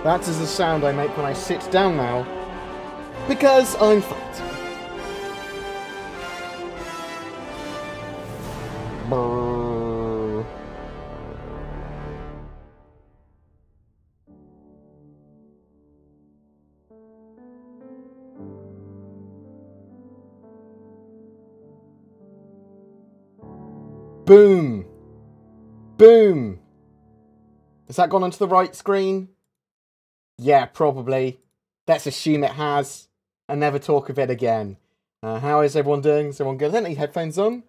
That is the sound I make when I sit down now, because I'm fat. Brrr. Boom! Boom! Has that gone onto the right screen? Yeah, probably. Let's assume it has, and never talk of it again. How is everyone doing? Is everyone good? I don't need headphones on.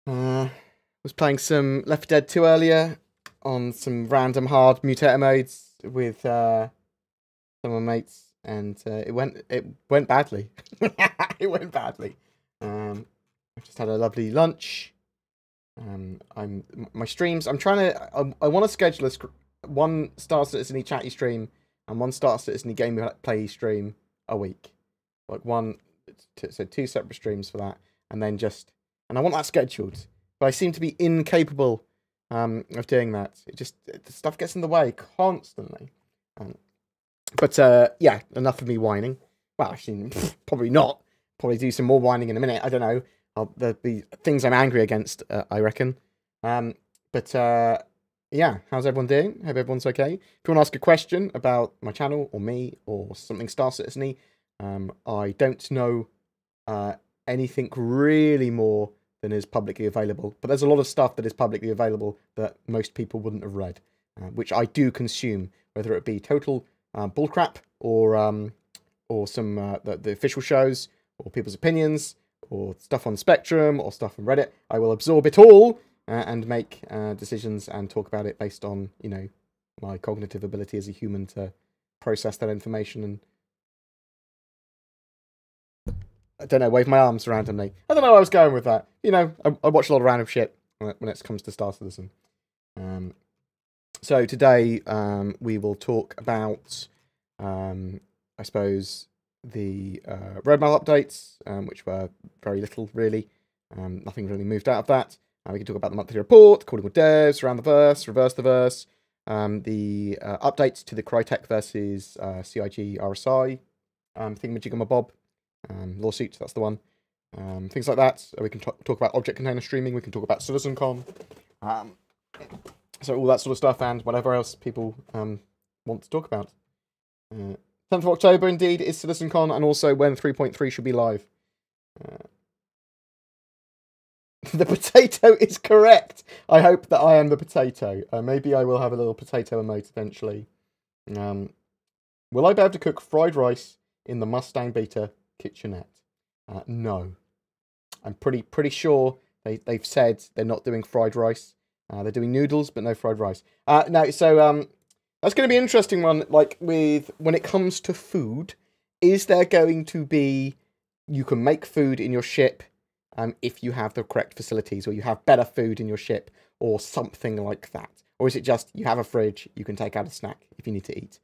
Was playing some Left 4 Dead 2 earlier on some random hard mutator modes with some of my mates, and it went badly. It went badly. I just had a lovely lunch. My streams. I'm trying to. I want to schedule one Star Citizen chatty stream and one Star Citizen game play stream a week, like so 2 separate streams for that, and then and I want that scheduled. But I seem to be incapable of doing that. The stuff gets in the way constantly. But yeah, enough of me whining. Well, actually, probably not. Probably do some more whining in a minute. I don't know. There'll be things I'm angry against, I reckon. But yeah, how's everyone doing? Hope everyone's okay. If you want to ask a question about my channel or me or something Star Citizen-y, I don't know anything really more than is publicly available. But there's a lot of stuff that is publicly available that most people wouldn't have read, which I do consume, whether it be total bullcrap or some the official shows or people's opinions or stuff on Spectrum or stuff on Reddit. I will absorb it all and make decisions and talk about it based on, you know, my cognitive ability as a human to process that information and I don't know, wave my arms randomly. I don't know where I was going with that. You know, I watch a lot of random shit when it comes to Star Citizen. So today we will talk about, I suppose, the roadmap updates, which were very little, really. Nothing really moved out of that. We can talk about the monthly report, calling with devs, around the verse, reverse the verse, the updates to the Crytek versus CIG RSI thingamajigamabob. Lawsuit, that's the one. Things like that. We can talk about object container streaming. We can talk about CitizenCon. So all that sort of stuff and whatever else people want to talk about. 10th of October, indeed, is CitizenCon, and also when 3.3 should be live. The potato is correct. I hope that I am the potato. Maybe I will have a little potato emote eventually. Will I be able to cook fried rice in the Mustang Beta kitchenette? No. I'm pretty sure they've said they're not doing fried rice. They're doing noodles, but no fried rice. No, so that's going to be an interesting one. Like when it comes to food, is there going to be you can make food in your ship if you have the correct facilities, or you have better food in your ship, or something like that, or is it just you have a fridge, you can take out a snack if you need to eat?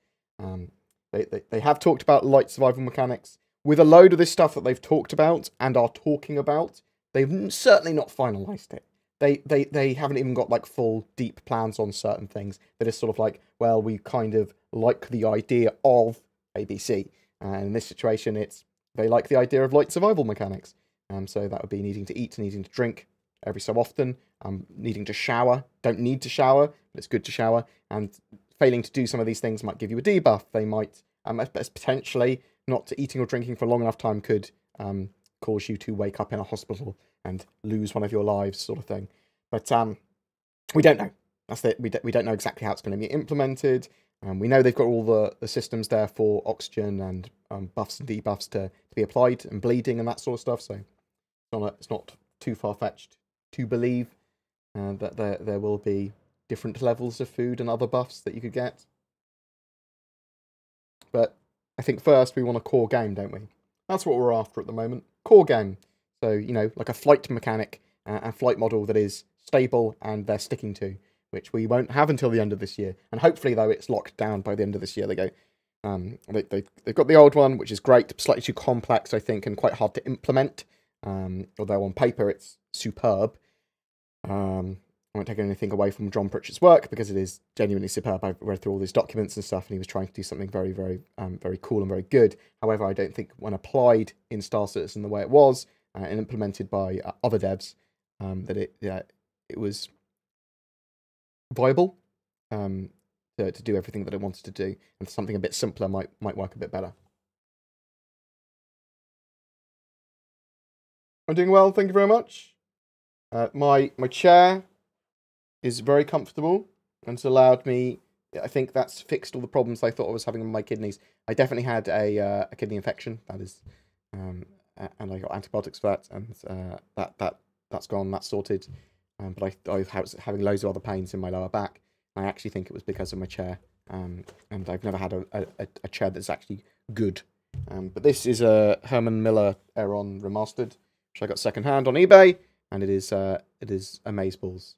They have talked about light survival mechanics. With a load of this stuff that they've talked about and are talking about, they've certainly not finalised it. They haven't even got like full deep plans on certain things. They're just sort of like, well, we kind of like the idea of ABC. And in this situation, they like the idea of light survival mechanics. So that would be needing to eat, needing to drink every so often, needing to shower. Don't need to shower, but it's good to shower. And failing to do some of these things might give you a debuff. They might, potentially, not eating or drinking for a long enough time could cause you to wake up in a hospital and lose one of your lives, sort of thing. But we don't know. That's it. We don't know exactly how it's going to be implemented. We know they've got all the systems there for oxygen and buffs and debuffs to be applied, and bleeding and that sort of stuff. So it's not too far-fetched to believe that there will be different levels of food and other buffs that you could get. But I think first we want a core game, don't we? That's what we're after at the moment. Core game. So, you know, like a flight mechanic and flight model that is stable and they're sticking to, which we won't have until the end of this year. And hopefully, though, it's locked down by the end of this year. They go, they've got the old one, which is great, slightly too complex, I think, and quite hard to implement. Although on paper it's superb. I won't take anything away from John Pritchett's work because it is genuinely superb. I've read through all these documents and stuff, and he was trying to do something very, very, very cool and very good. However, I don't think when applied in Star Citizen the way it was and implemented by other devs, that it was viable to do everything that it wanted to do, and something a bit simpler might work a bit better. I'm doing well, thank you very much. My chair is very comfortable, and it's allowed me. I think that's fixed all the problems I thought I was having with my kidneys. I definitely had a kidney infection. That is, and I got antibiotics for that, and that's gone. That's sorted. But I was having loads of other pains in my lower back. I actually think it was because of my chair. And I've never had a chair that's actually good. But this is a Herman Miller Aeron Remastered, which I got secondhand on eBay, and it is amazeballs.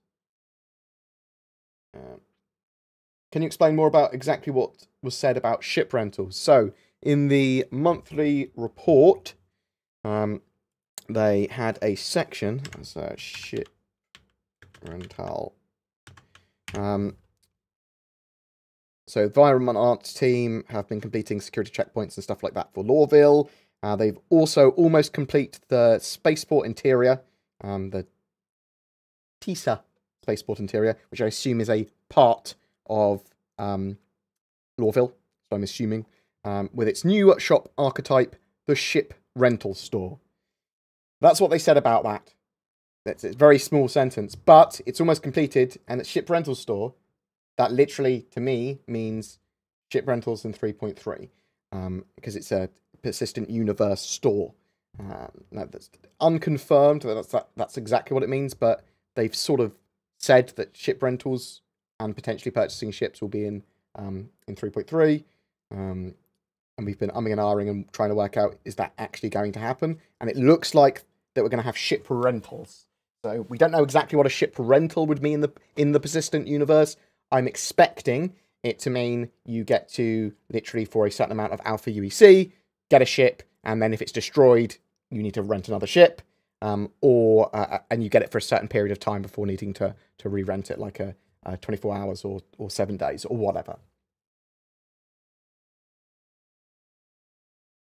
Can you explain more about exactly what was said about ship rentals? So, in the monthly report, they had a section as ship rental. So, Environment Arts team have been completing security checkpoints and stuff like that for Lawville. They've also almost completed the spaceport interior, the TISA spaceport interior, which I assume is a part of Lawville, so I'm assuming, with its new shop archetype, the ship rental store. That's what they said about that. It's a very small sentence, but it's almost completed, and it's ship rental store. That literally, to me, means ship rentals in 3.3, because it's a persistent universe store. That's unconfirmed. That's exactly what it means, but they've sort of said that ship rentals and potentially purchasing ships will be in 3.3. And we've been umming and ahhing and trying to work out, is that actually going to happen? And it looks like that we're going to have ship rentals. So we don't know exactly what a ship rental would mean in the persistent universe. I'm expecting it to mean you get to, literally for a certain amount of alpha UEC, get a ship, and then if it's destroyed, you need to rent another ship, and you get it for a certain period of time before needing to re-rent it, like a 24 hours or 7 days or whatever.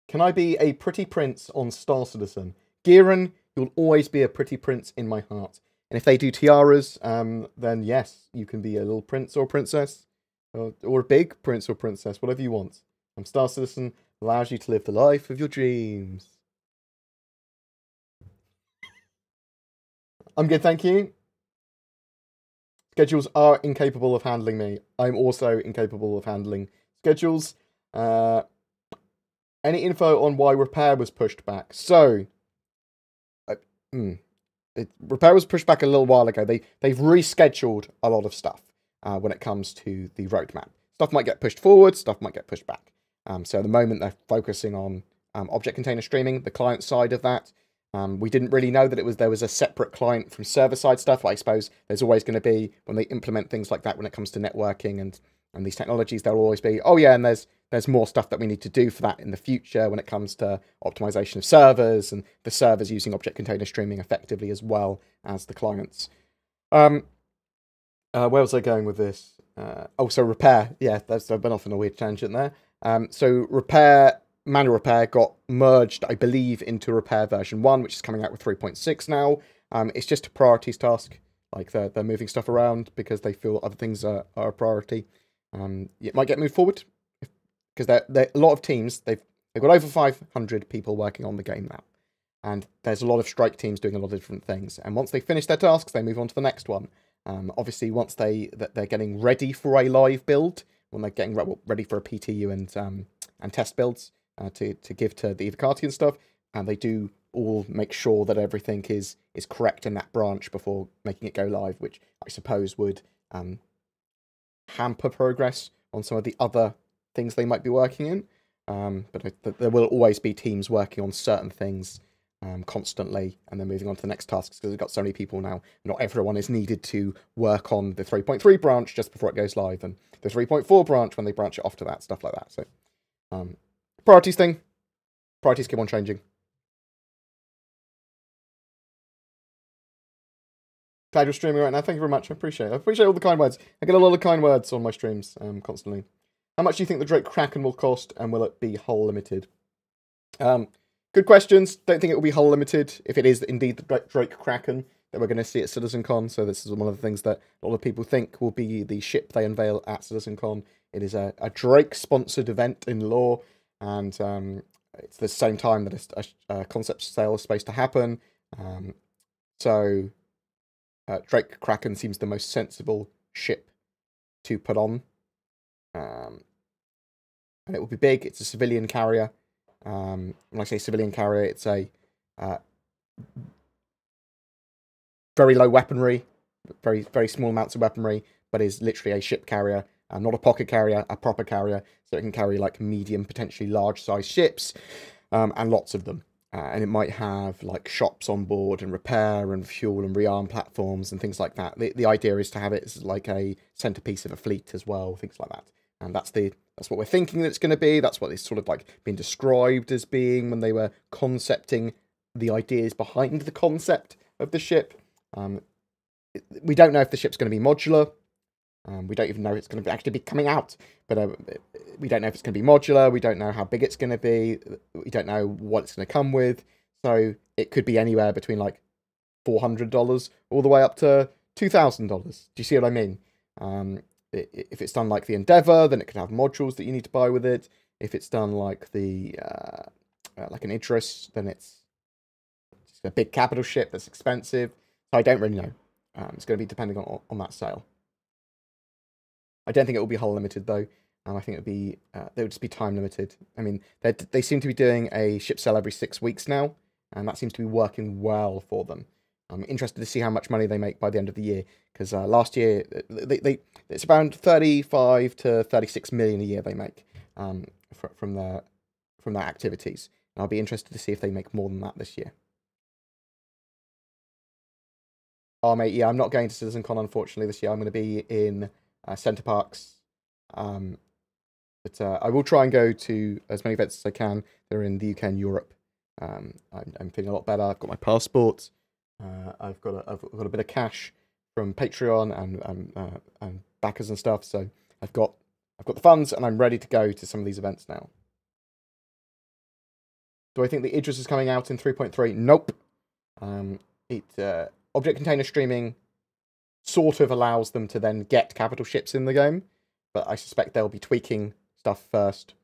Can I be a pretty prince on Star Citizen? Giran, you'll always be a pretty prince in my heart. And if they do tiaras, then yes, you can be a little prince or princess, or a big prince or princess, whatever you want. Star Citizen allows you to live the life of your dreams. I'm good, thank you. Schedules are incapable of handling me. I'm also incapable of handling schedules. Any info on why repair was pushed back? So, repair was pushed back a little while ago. They've rescheduled a lot of stuff when it comes to the roadmap. Stuff might get pushed forward, stuff might get pushed back. So at the moment they're focusing on object container streaming, the client side of that. We didn't really know that there was a separate client from server side stuff. I suppose there's always going to be, when they implement things like that, when it comes to networking and these technologies, there'll always be, oh yeah, and there's more stuff that we need to do for that in the future when it comes to optimization of servers and the servers using object container streaming effectively as well as the clients. Where was I going with this? So repair. Yeah, I've been off on a weird tangent there. So manual repair got merged, I believe, into repair version 1, which is coming out with 3.6 now. It's just a priorities task. Like they're moving stuff around because they feel other things are a priority. It might get moved forward because a lot of teams, they've got over 500 people working on the game now. And there's a lot of strike teams doing a lot of different things. And once they finish their tasks, they move on to the next one. Obviously, once they're getting ready for a live build, when they're getting ready for a PTU and test builds to give to the Evocati and stuff, and they do all make sure that everything is correct in that branch before making it go live, which I suppose would hamper progress on some of the other things they might be working in. But there will always be teams working on certain things constantly, and then moving on to the next tasks because we've got so many people now. Not everyone is needed to work on the 3.3 branch just before it goes live, and the 3.4 branch when they branch it off to that, stuff like that. So, priorities keep on changing. Glad you're streaming right now. Thank you very much. I appreciate it. I appreciate all the kind words. I get a lot of kind words on my streams constantly. How much do you think the Drake Kraken will cost, and will it be hull limited? Good questions. Don't think it will be hull limited. If it is indeed the Drake Kraken that we're going to see at CitizenCon, so this is one of the things that a lot of people think will be the ship they unveil at CitizenCon. It is a Drake-sponsored event in lore, and it's the same time that a concept sale is supposed to happen. So Drake Kraken seems the most sensible ship to put on. And it will be big. It's a civilian carrier. When I say civilian carrier, it's a very low weaponry, very, very small amounts of weaponry, but is literally a ship carrier. Not a pocket carrier, a proper carrier, so it can carry like medium, potentially large-sized ships, and lots of them. And it might have like shops on board and repair and fuel and rearm platforms and things like that. The idea is to have it as like a centerpiece of a fleet as well, things like that. And that's what we're thinking that it's going to be. That's what it's sort of like been described as being when they were concepting the ideas behind the concept of the ship. We don't know if the ship's going to be modular. We don't even know if it's going to actually be coming out, but we don't know if it's going to be modular. We don't know how big it's going to be. We don't know what it's going to come with. So it could be anywhere between like $400 all the way up to $2,000. Do you see what I mean? If it's done like the Endeavour, then it could have modules that you need to buy with it. If it's done like the like an Idris, then it's just a big capital ship that's expensive. So I don't really know. It's going to be depending on that sale. I don't think it will be hull limited though. I think it would be they would just be time limited. I mean, they seem to be doing a ship sale every 6 weeks now, and that seems to be working well for them. I'm interested to see how much money they make by the end of the year, because last year it's around 35 to 36 million a year they make from their activities. And I'll be interested to see if they make more than that this year. Oh mate, yeah, I'm not going to CitizenCon unfortunately this year. I'm going to be in Centre Parks, but I will try and go to as many events as I can. They're in the UK and Europe. I'm feeling a lot better. I've got my passport. I've got a bit of cash from Patreon and backers and stuff. So I've got the funds, and I'm ready to go to some of these events now. Do I think the Idris is coming out in 3.3? Nope. Object container streaming sort of allows them to then get capital ships in the game, but I suspect they'll be tweaking stuff first,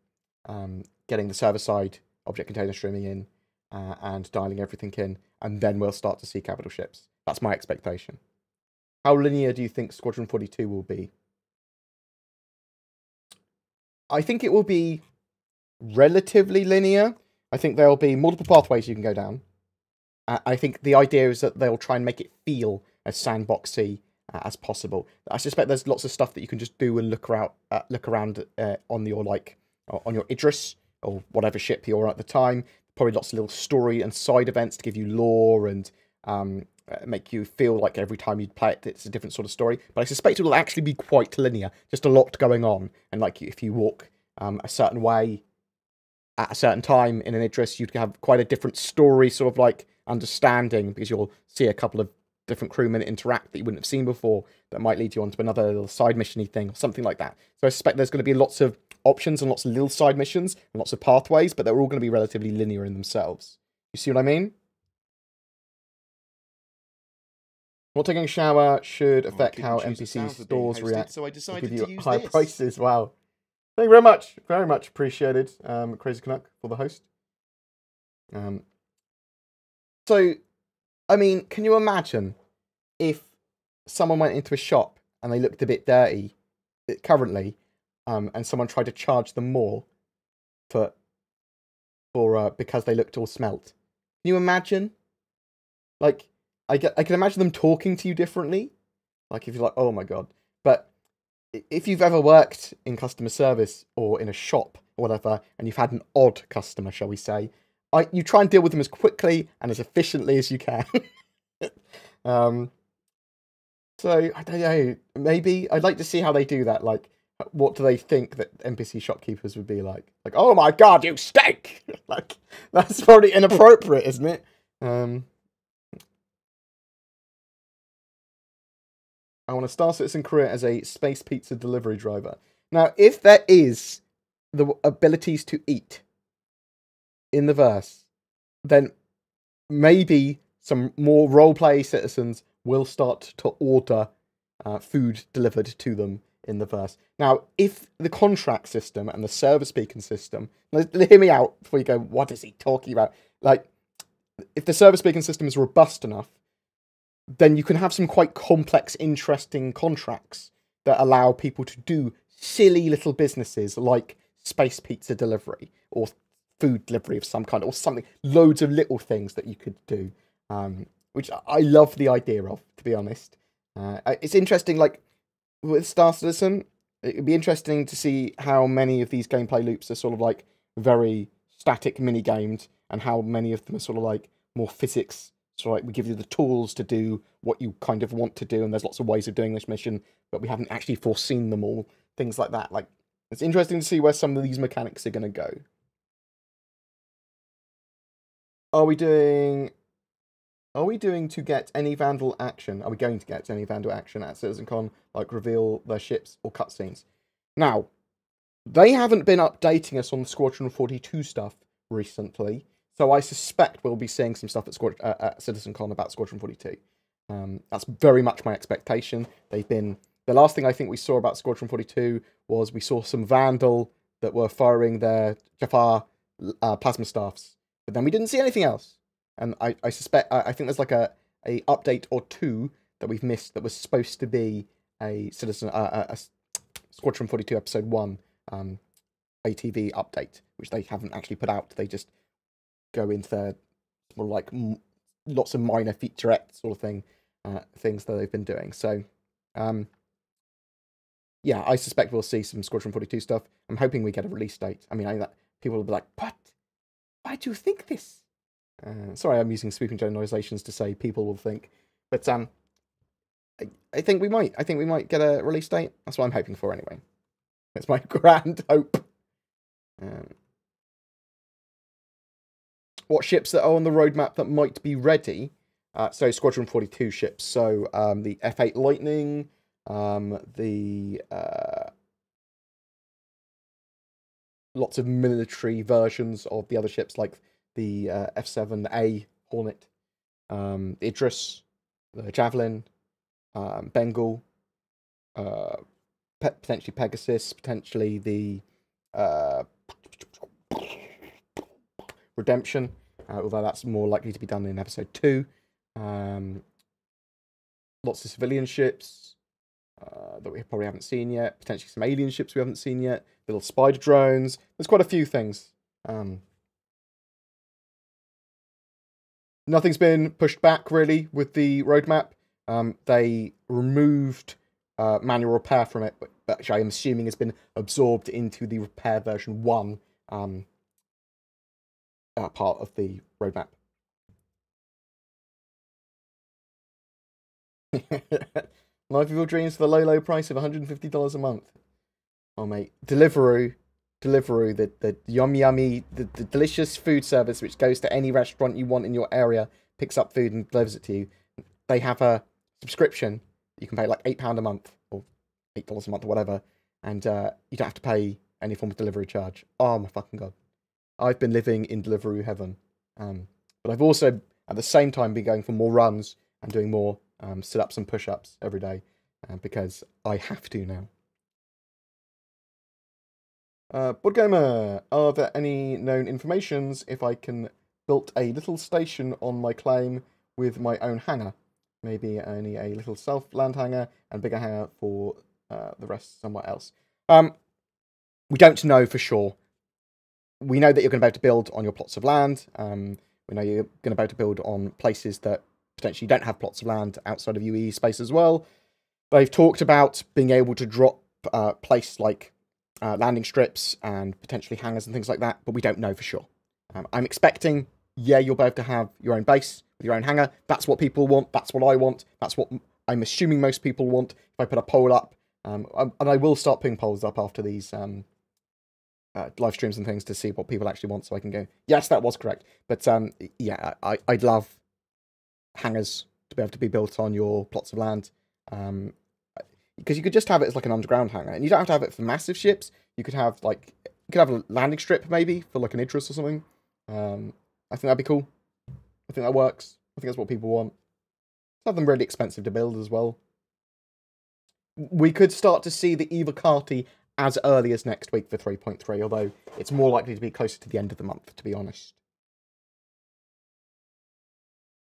getting the server-side object container streaming in, and dialing everything in, and then we'll start to see capital ships. That's my expectation. How linear do you think Squadron 42 will be? I think it will be relatively linear. I think there will be multiple pathways you can go down. I think the idea is that they'll try and make it feel as sandboxy as possible. I suspect there's lots of stuff that you can just do and look around on your Idris or whatever ship you're on at the time. Probably lots of little story and side events to give you lore and make you feel like every time you play it, it's a different sort of story. But I suspect it will actually be quite linear, just a lot going on. And like if you walk a certain way at a certain time in an Idris, you'd have quite a different story, sort of like understanding, because you'll see a couple of different crewmen interact that you wouldn't have seen before that might lead you on to another little side mission-y thing or something like that. So I suspect there's going to be lots of options and lots of little side missions and lots of pathways, but they're all going to be relatively linear in themselves. You see what I mean? Not taking a shower should affect how NPC stores react. So I decided give you to use high this. prices. Wow. Thank you very much. Very much appreciated, Crazy Canuck, for the host. So, I mean, can you imagine if someone went into a shop and they looked a bit dirty currently, and someone tried to charge them more for because they looked all smelt? Can you imagine? Like, I can imagine them talking to you differently. Like, if you're like, oh my god. But if you've ever worked in customer service or in a shop or whatever, and you've had an odd customer, shall we say, you try and deal with them as quickly and as efficiently as you can. So, I don't know, maybe I'd like to see how they do that. Like, what do they think that NPC shopkeepers would be like? Like, oh my god, you stink! Like, that's probably inappropriate, isn't it? I want to Star Citizen career as a space pizza delivery driver. Now, if there is the abilities to eat in the verse, then maybe some more roleplay citizens will start to order food delivered to them in the verse. Now, if the contract system and the service beacon system, hear me out before you go, what is he talking about? Like, if the service beacon system is robust enough, then you can have some quite complex, interesting contracts that allow people to do silly little businesses like space pizza delivery or food delivery of some kind or something. Loads of little things that you could do, which I love the idea of, to be honest. It's interesting, like, with Star Citizen, it'd be interesting to see how many of these gameplay loops are sort of like very static mini-gamed and how many of them are sort of like more physics. So like we give you the tools to do what you kind of want to do, and there's lots of ways of doing this mission, but we haven't actually foreseen them all. Things like that. Like, it's interesting to see where some of these mechanics are going to go. Are we doing to get any Vanduul action? Are we going to get any Vanduul action at CitizenCon, like reveal their ships or cutscenes? Now, they haven't been updating us on the Squadron 42 stuff recently, so I suspect we'll be seeing some stuff at CitizenCon about Squadron 42. That's very much my expectation. The last thing I think we saw about Squadron 42 was we saw some Vanduul that were firing their Jafar plasma staffs, but then we didn't see anything else. And I suspect, I think there's like a update or two that we've missed that was supposed to be a Squadron 42 episode 1 ATV update, which they haven't actually put out. They just go into their more like lots of minor featurette sort of things that they've been doing. So, yeah, I suspect we'll see some Squadron 42 stuff. I'm hoping we get a release date. I mean, I people will be like, "What? Why do you think this?" Sorry, I'm using sweeping generalizations to say people will think, but I think we might. I think we might get a release date. That's what I'm hoping for, anyway. It's my grand hope. What ships that are on the roadmap that might be ready? So Squadron 42 ships. So the F8 Lightning, the lots of military versions of the other ships like the F7A Hornet, Idris, the Javelin, Bengal, potentially Pegasus, potentially the Redemption, although that's more likely to be done in episode 2. Lots of civilian ships that we probably haven't seen yet, potentially some alien ships we haven't seen yet, little spider drones. There's quite a few things. Nothing's been pushed back, really, with the roadmap. They removed manual repair from it, which I'm assuming has been absorbed into the repair version 1 part of the roadmap. Life of your dreams for the low, low price of $150 a month. Oh, mate. Deliveroo, the yummy, the delicious food service which goes to any restaurant you want in your area, picks up food and delivers it to you. They have a subscription. You can pay like £8 a month or $8 a month or whatever, and you don't have to pay any form of delivery charge. Oh my fucking god. I've been living in Deliveroo heaven. But I've also, at the same time, been going for more runs and doing more sit-ups and push-ups every day because I have to now. BoredGamer, are there any known informations if I can build a little station on my claim with my own hangar? Maybe only a little self-land hangar and bigger hangar for the rest somewhere else. We don't know for sure. We know that you're going to be able to build on your plots of land. We know you're going to be able to build on places that potentially don't have plots of land outside of UE space as well. They've talked about being able to drop places like landing strips and potentially hangars and things like that, but we don't know for sure. I'm expecting, yeah, you'll be able to have your own base with your own hangar. That's what people want. That's what I want. That's what I'm assuming most people want. If I put a poll up, and I will start putting polls up after these live streams and things to see what people actually want, so I can go, yes, that was correct. But yeah, I'd love hangars to be able to be built on your plots of land. because you could just have it as like an underground hangar, and you don't have to have it for massive ships. You could have like a landing strip maybe for like an Idris or something. I think that'd be cool. I think that works. I think that's what people want. Have them really expensive to build as well. We could start to see the Eva Carti as early as next week for 3.3, although it's more likely to be closer to the end of the month, to be honest.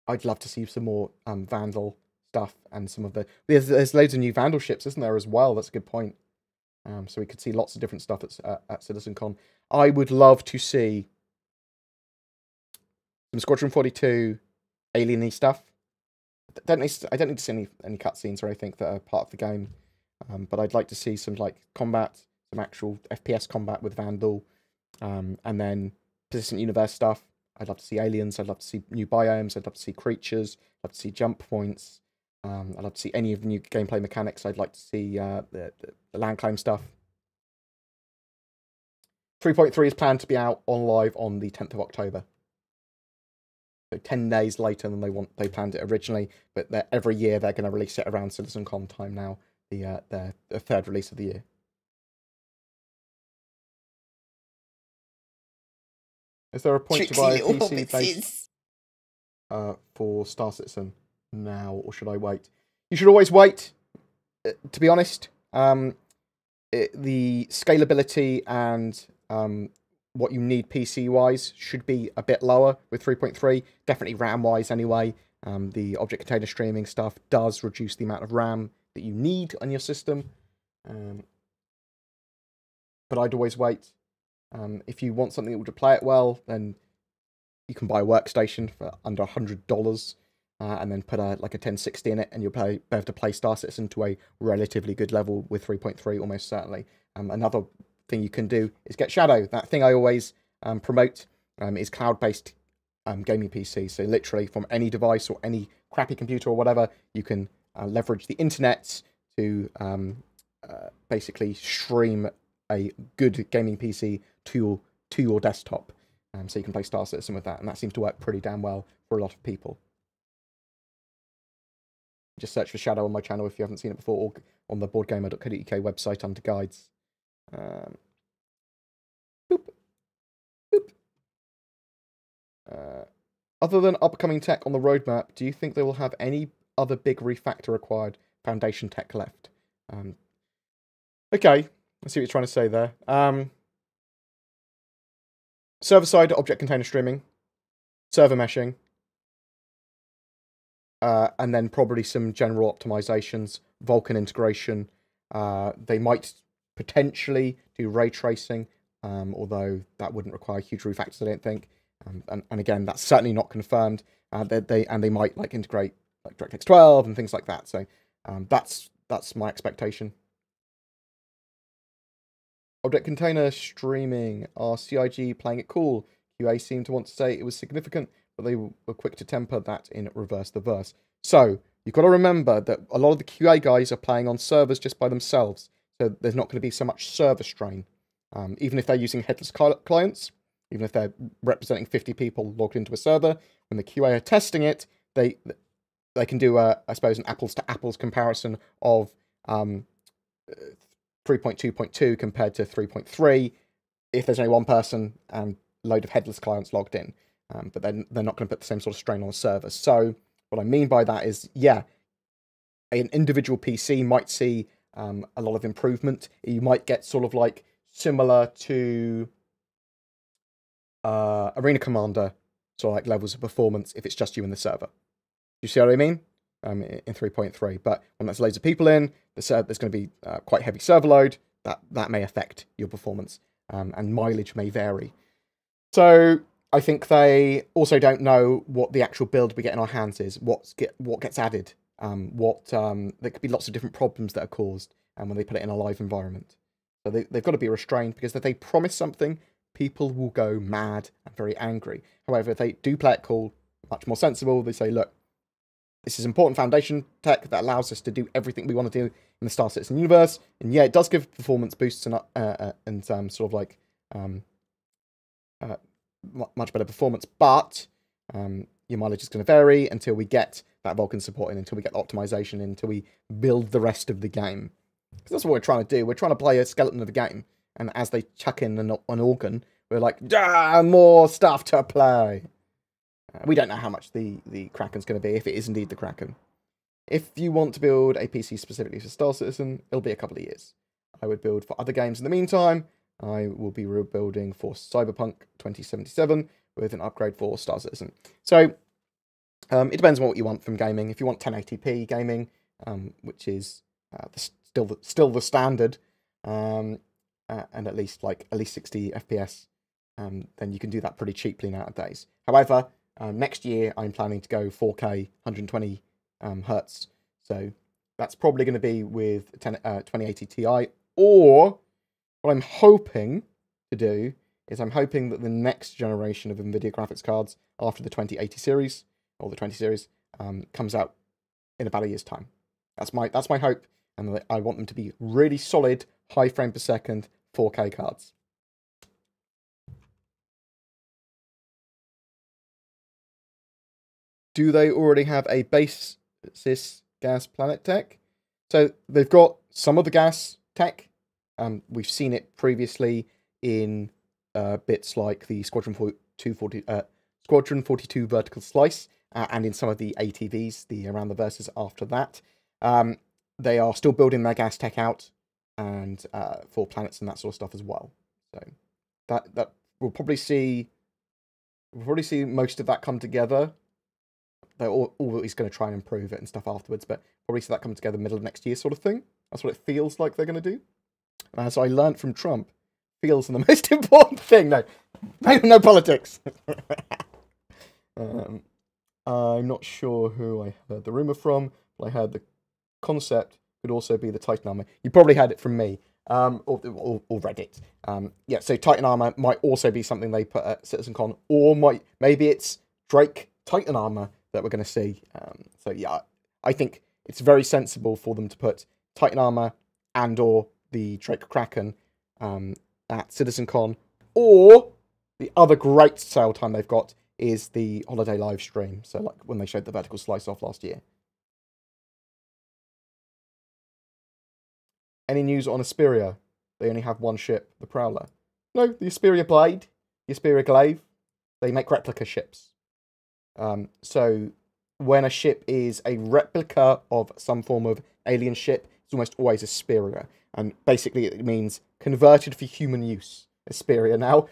I'd love to see some more Vanduul stuff and some of the... There's loads of new Vanduul ships, isn't there, as well? That's a good point. So we could see lots of different stuff at CitizenCon. I would love to see some Squadron 42 alien-y stuff. I don't need to see any cutscenes or anything that are part of the game, but I'd like to see some like combat, some actual FPS combat with Vanduul, and then persistent universe stuff. I'd love to see aliens. I'd love to see new biomes. I'd love to see creatures. I'd love to see jump points. I'd love to see any of the new gameplay mechanics. I'd like to see the land climb stuff. 3.3 is planned to be out on live on the 10th of October. So 10 days later than they planned it originally, but every year they're going to release it around CitizenCon time now, the third release of the year. Is there a point to buy a PC base for Star Citizen now, or should I wait? You should always wait, to be honest. The scalability and what you need PC-wise should be a bit lower with 3.3. Definitely RAM-wise anyway. The object container streaming stuff does reduce the amount of RAM that you need on your system. But I'd always wait. If you want something that would play it well, then you can buy a workstation for under $100 and then put like a 1060 in it, and you'll be able to play Star Citizen to a relatively good level with 3.3 almost certainly. Another thing you can do is get Shadow. That thing I always promote is cloud-based gaming PC. So literally from any device or any crappy computer or whatever, you can leverage the internet to basically stream a good gaming PC to your desktop. So you can play Star Citizen with that, and that seems to work pretty damn well for a lot of people. Just search for Shadow on my channel if you haven't seen it before, or on the boredgamer.co.uk website under guides. Other than upcoming tech on the roadmap, do you think they will have any other big refactor required foundation tech left? Okay, let's see what you're trying to say there. Server-side object container streaming, server meshing, and then probably some general optimizations, Vulkan integration. They might potentially do ray tracing, although that wouldn't require huge refactors, I don't think. And again, that's certainly not confirmed. They might like integrate like DirectX 12 and things like that. So that's my expectation. Object container streaming. Are CIG playing it cool? QA seemed to want to say it was significant, but they were quick to temper that in reverse the verse. So you've got to remember that a lot of the QA guys are playing on servers just by themselves. So there's not going to be so much server strain. Even if they're using headless clients, even if they're representing 50 people logged into a server, when the QA are testing it, they can do, I suppose, an apples-to-apples comparison of 3.2.2 compared to 3.3 if there's only one person and a load of headless clients logged in. But then they're not going to put the same sort of strain on a server. So what I mean by that is, yeah, an individual PC might see a lot of improvement. You might get sort of like similar to Arena Commander, sort of like levels of performance if it's just you and the server. You see what I mean? In 3.3, but when there's loads of people in, there's going to be quite heavy server load. That may affect your performance, and mileage may vary. So I think they also don't know what the actual build we get in our hands is, what gets added, there could be lots of different problems that are caused, when they put it in a live environment. So they've got to be restrained, because if they promise something, people will go mad and very angry. However, if they do play it cool, much more sensible, they say, look, this is important foundation tech that allows us to do everything we want to do in the Star Citizen universe. And yeah, it does give performance boosts and sort of like much better performance. But your mileage is going to vary until we get that Vulkan support in, until we get optimization in, until we build the rest of the game. Because that's what we're trying to do. We're trying to play a skeleton of the game. And as they chuck in an organ, we're like, more stuff to play. We don't know how much the Kraken's going to be, if it is indeed the Kraken. If you want to build a PC specifically for Star Citizen, it'll be a couple of years. I would build for other games in the meantime. I will be rebuilding for Cyberpunk 2077 with an upgrade for Star Citizen. So, it depends on what you want from gaming. If you want 1080p gaming, which is still the standard, and at least 60 FPS, then you can do that pretty cheaply nowadays. However, next year I'm planning to go 4K 120 hertz, so that's probably going to be with 2080 Ti. Or what I'm hoping to do is I'm hoping that the next generation of NVIDIA graphics cards after the 2080 series or the 20 series comes out in about a year's time. That's my hope, and I want them to be really solid, high frame per second 4K cards. Do they already have a basis gas planet tech? So they've got some of the gas tech. We've seen it previously in bits like the Squadron 42 vertical slice, and in some of the ATVs, the around the verses after that. They are still building their gas tech out, and for planets and that sort of stuff as well. So that we'll probably see most of that come together. They're always going to try and improve it and stuff afterwards, but probably see that come together middle of next year sort of thing. That's what it feels like they're going to do. And as I learned from Trump, feels are the most important thing. No politics. I'm not sure who I heard the rumor from, but I heard the concept could also be the Titan armor. You probably heard it from me, or Reddit. Yeah, so Titan armor might also be something they put at CitizenCon, or maybe it's Drake Titan armor that we're going to see. So yeah, I think it's very sensible for them to put Titan armor and or the Drake Kraken at CitizenCon, or the other great sale time they've got is the holiday live stream. So like when they showed the vertical slice off last year. Any news on Esperia? They only have one ship, the Prowler. No, the Esperia Blade, the Esperia Glaive, they make replica ships. So when a ship is a replica of some form of alien ship, it's almost always Esperia. And basically it means converted for human use. Esperia now.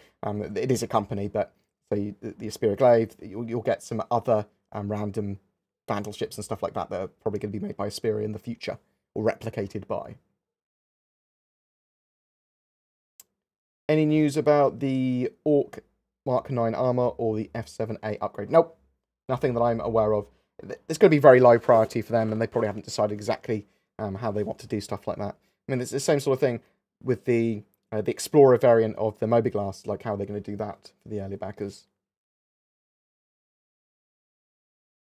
It is a company, but the Esperia Glaive, you'll get some other random Vanduul ships and stuff like that that are probably going to be made by Esperia in the future, or replicated by. Any news about the Orc Mark 9 armor or the F7A upgrade? Nope. Nothing that I'm aware of. It's going to be very low priority for them, and they probably haven't decided exactly how they want to do stuff like that. I mean, it's the same sort of thing with the Explorer variant of the Mobiglass, like how they're going to do that for the early backers.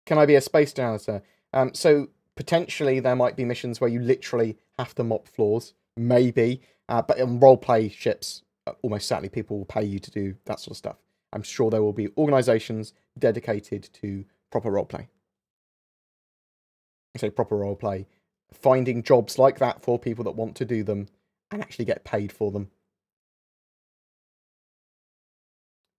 Can I be a space janitor? So potentially there might be missions where you literally have to mop floors, maybe, but in roleplay ships, almost certainly people will pay you to do that sort of stuff. I'm sure there will be organisations dedicated to proper roleplay. I say proper roleplay, finding jobs like that for people that want to do them and actually get paid for them.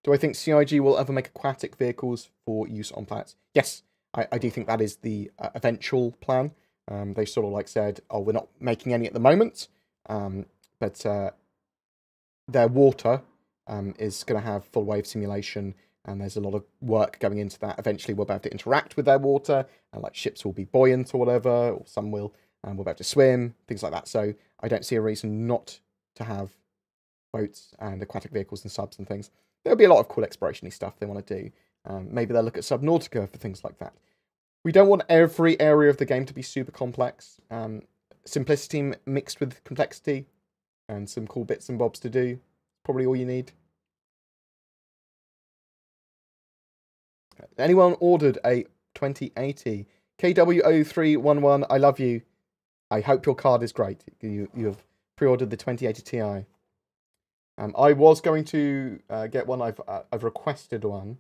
Do I think CIG will ever make aquatic vehicles for use on planets? Yes, I do think that is the eventual plan. They sort of like said, oh, we're not making any at the moment, but their water is going to have full wave simulation, and there's a lot of work going into that. Eventually we'll be able to interact with their water, and like ships will be buoyant or whatever, or some will, and we'll be able to swim, things like that. So I don't see a reason not to have boats and aquatic vehicles and subs and things. There'll be a lot of cool exploration-y stuff they want to do. Maybe they'll look at Subnautica for things like that. We don't want every area of the game to be super complex. Simplicity mixed with complexity and some cool bits and bobs to do. Probably all you need. Anyone ordered a 2080? KW0311, I love you. I hope your card is great. You have pre-ordered the 2080 Ti. I was going to get one. I've requested one.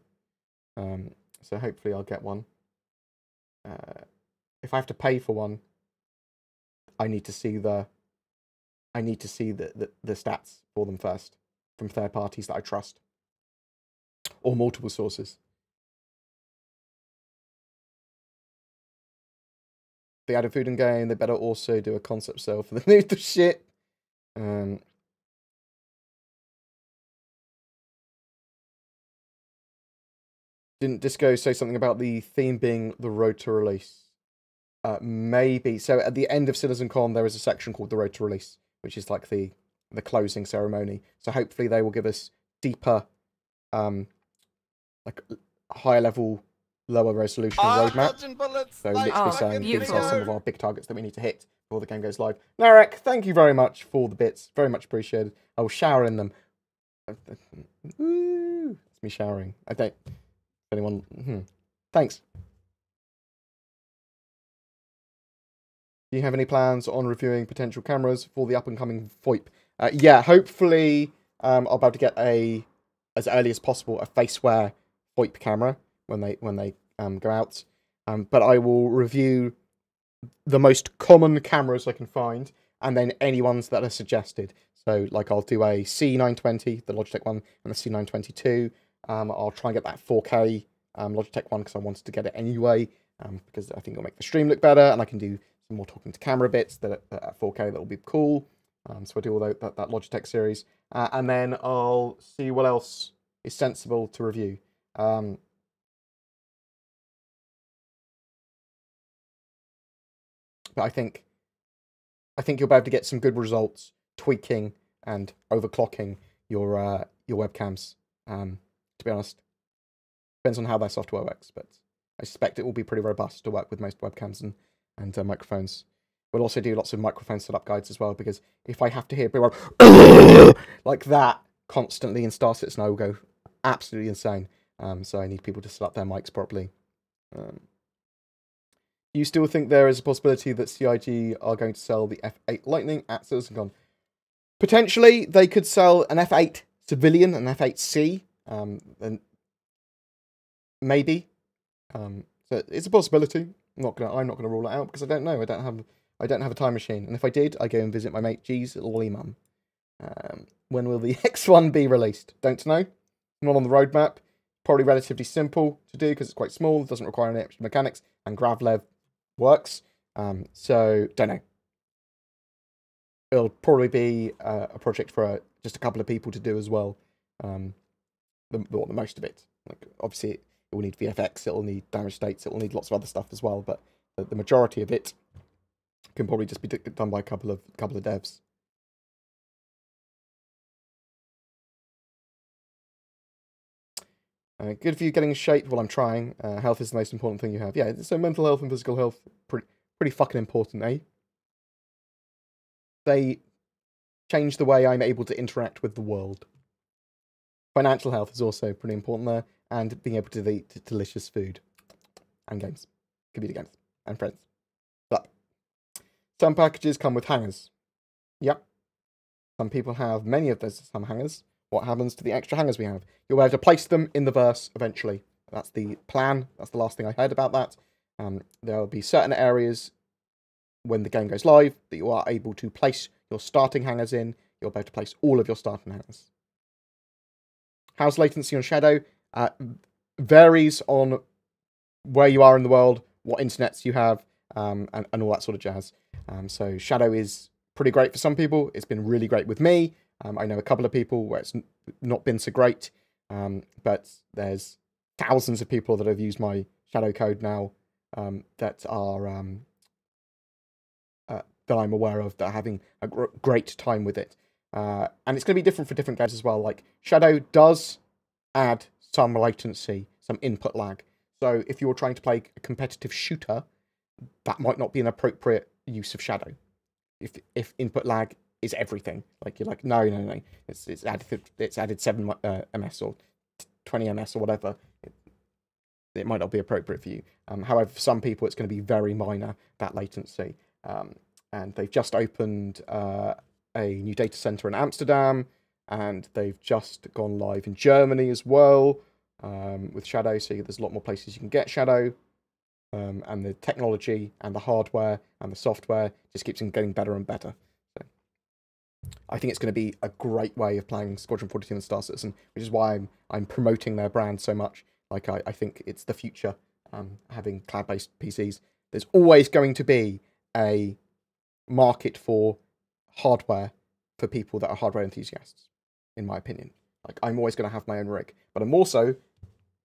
So hopefully I'll get one. If I have to pay for one, I need to see the I need to see the stats for them first from third parties that I trust. Or multiple sources. They added food in game, they better also do a concept sale for the new shit. Didn't Disco say something about the theme being the road to release? Maybe. So at the end of CitizenCon, there is a section called the road to release, which is like the closing ceremony. So hopefully they will give us deeper, like higher level, lower resolution roadmap. So literally saying these are some of our big targets that we need to hit before the game goes live. Narek, thank you very much for the bits. Very much appreciated. I will shower in them. Woo! It's me showering. I don't. Anyone? Thanks. Do you have any plans on reviewing potential cameras for the up-and-coming FOIP? Yeah, hopefully I'll be able to get as early as possible, a faceware FOIP camera when they go out. But I will review the most common cameras I can find, and then any ones that are suggested. So, like, I'll do a C920, the Logitech one, and the C922. I'll try and get that 4K Logitech one because I wanted to get it anyway, because I think it'll make the stream look better, and I can do some more talking to camera bits that at 4K that will be cool. So I do all that Logitech series, and then I'll see what else is sensible to review. But I think you'll be able to get some good results tweaking and overclocking your webcams. To be honest, depends on how their software works, but I suspect it will be pretty robust to work with most webcams and microphones. We'll also do lots of microphone setup guides as well, because if I have to hear people like that constantly in Star Citizen, I will go absolutely insane. So I need people to set up their mics properly. You still think there is a possibility that CIG are going to sell the F8 Lightning at CitizenCon? Potentially, they could sell an F8 Civilian, an F8C, and maybe. So it's a possibility. I'm not gonna rule it out because I don't know. I don't have a time machine, and if I did, I go and visit my mate G's lolly mum. When will the X1 be released? Don't know. Not on the roadmap. Probably relatively simple to do because it's quite small. It doesn't require any extra mechanics, and Gravlev works. So don't know. It'll probably be a project for just a couple of people to do as well. The most of it. Like, obviously, it will need VFX. It'll need damage states. It'll need lots of other stuff as well. But the majority of it can probably just be done by a couple of devs. Good for you getting in shape. Well, I'm trying. Health is the most important thing you have. Yeah, so mental health and physical health, pretty fucking important, eh? They change the way I'm able to interact with the world. Financial health is also pretty important there, and being able to eat delicious food and games, computer games, and friends. But some packages come with hangers. Yep. Some people have many of those, some hangers. What happens to the extra hangers we have? You'll be able to place them in the verse eventually. That's the plan. That's the last thing I heard about that. There will be certain areas when the game goes live that you are able to place your starting hangers in. You'll be able to place all of your starting hangers. How's latency on Shadow? Varies on where you are in the world, what internets you have, and all that sort of jazz. So Shadow is pretty great for some people. It's been really great with me. I know a couple of people where it's not been so great, but there's thousands of people that have used my Shadow code now that I'm aware of that are having a great time with it. And it's going to be different for different games as well. Like, Shadow does add some latency, some input lag. So if you're trying to play a competitive shooter, that might not be an appropriate use of Shadow. If input lag is everything, like, you're like, no, it's added 7 ms or 20 ms or whatever, it might not be appropriate for you. However, for some people, it's going to be very minor, that latency. And they've just opened a new data center in Amsterdam, and they've just gone live in Germany as well with Shadow. So there's a lot more places you can get Shadow, and the technology and the hardware and the software just keeps getting better and better. So I think it's going to be a great way of playing Squadron 42 and Star Citizen, which is why I'm promoting their brand so much. Like, I think it's the future, having cloud-based PCs. There's always going to be a market for hardware for people that are hardware enthusiasts, in my opinion. Like, I'm always going to have my own rig, but I'm also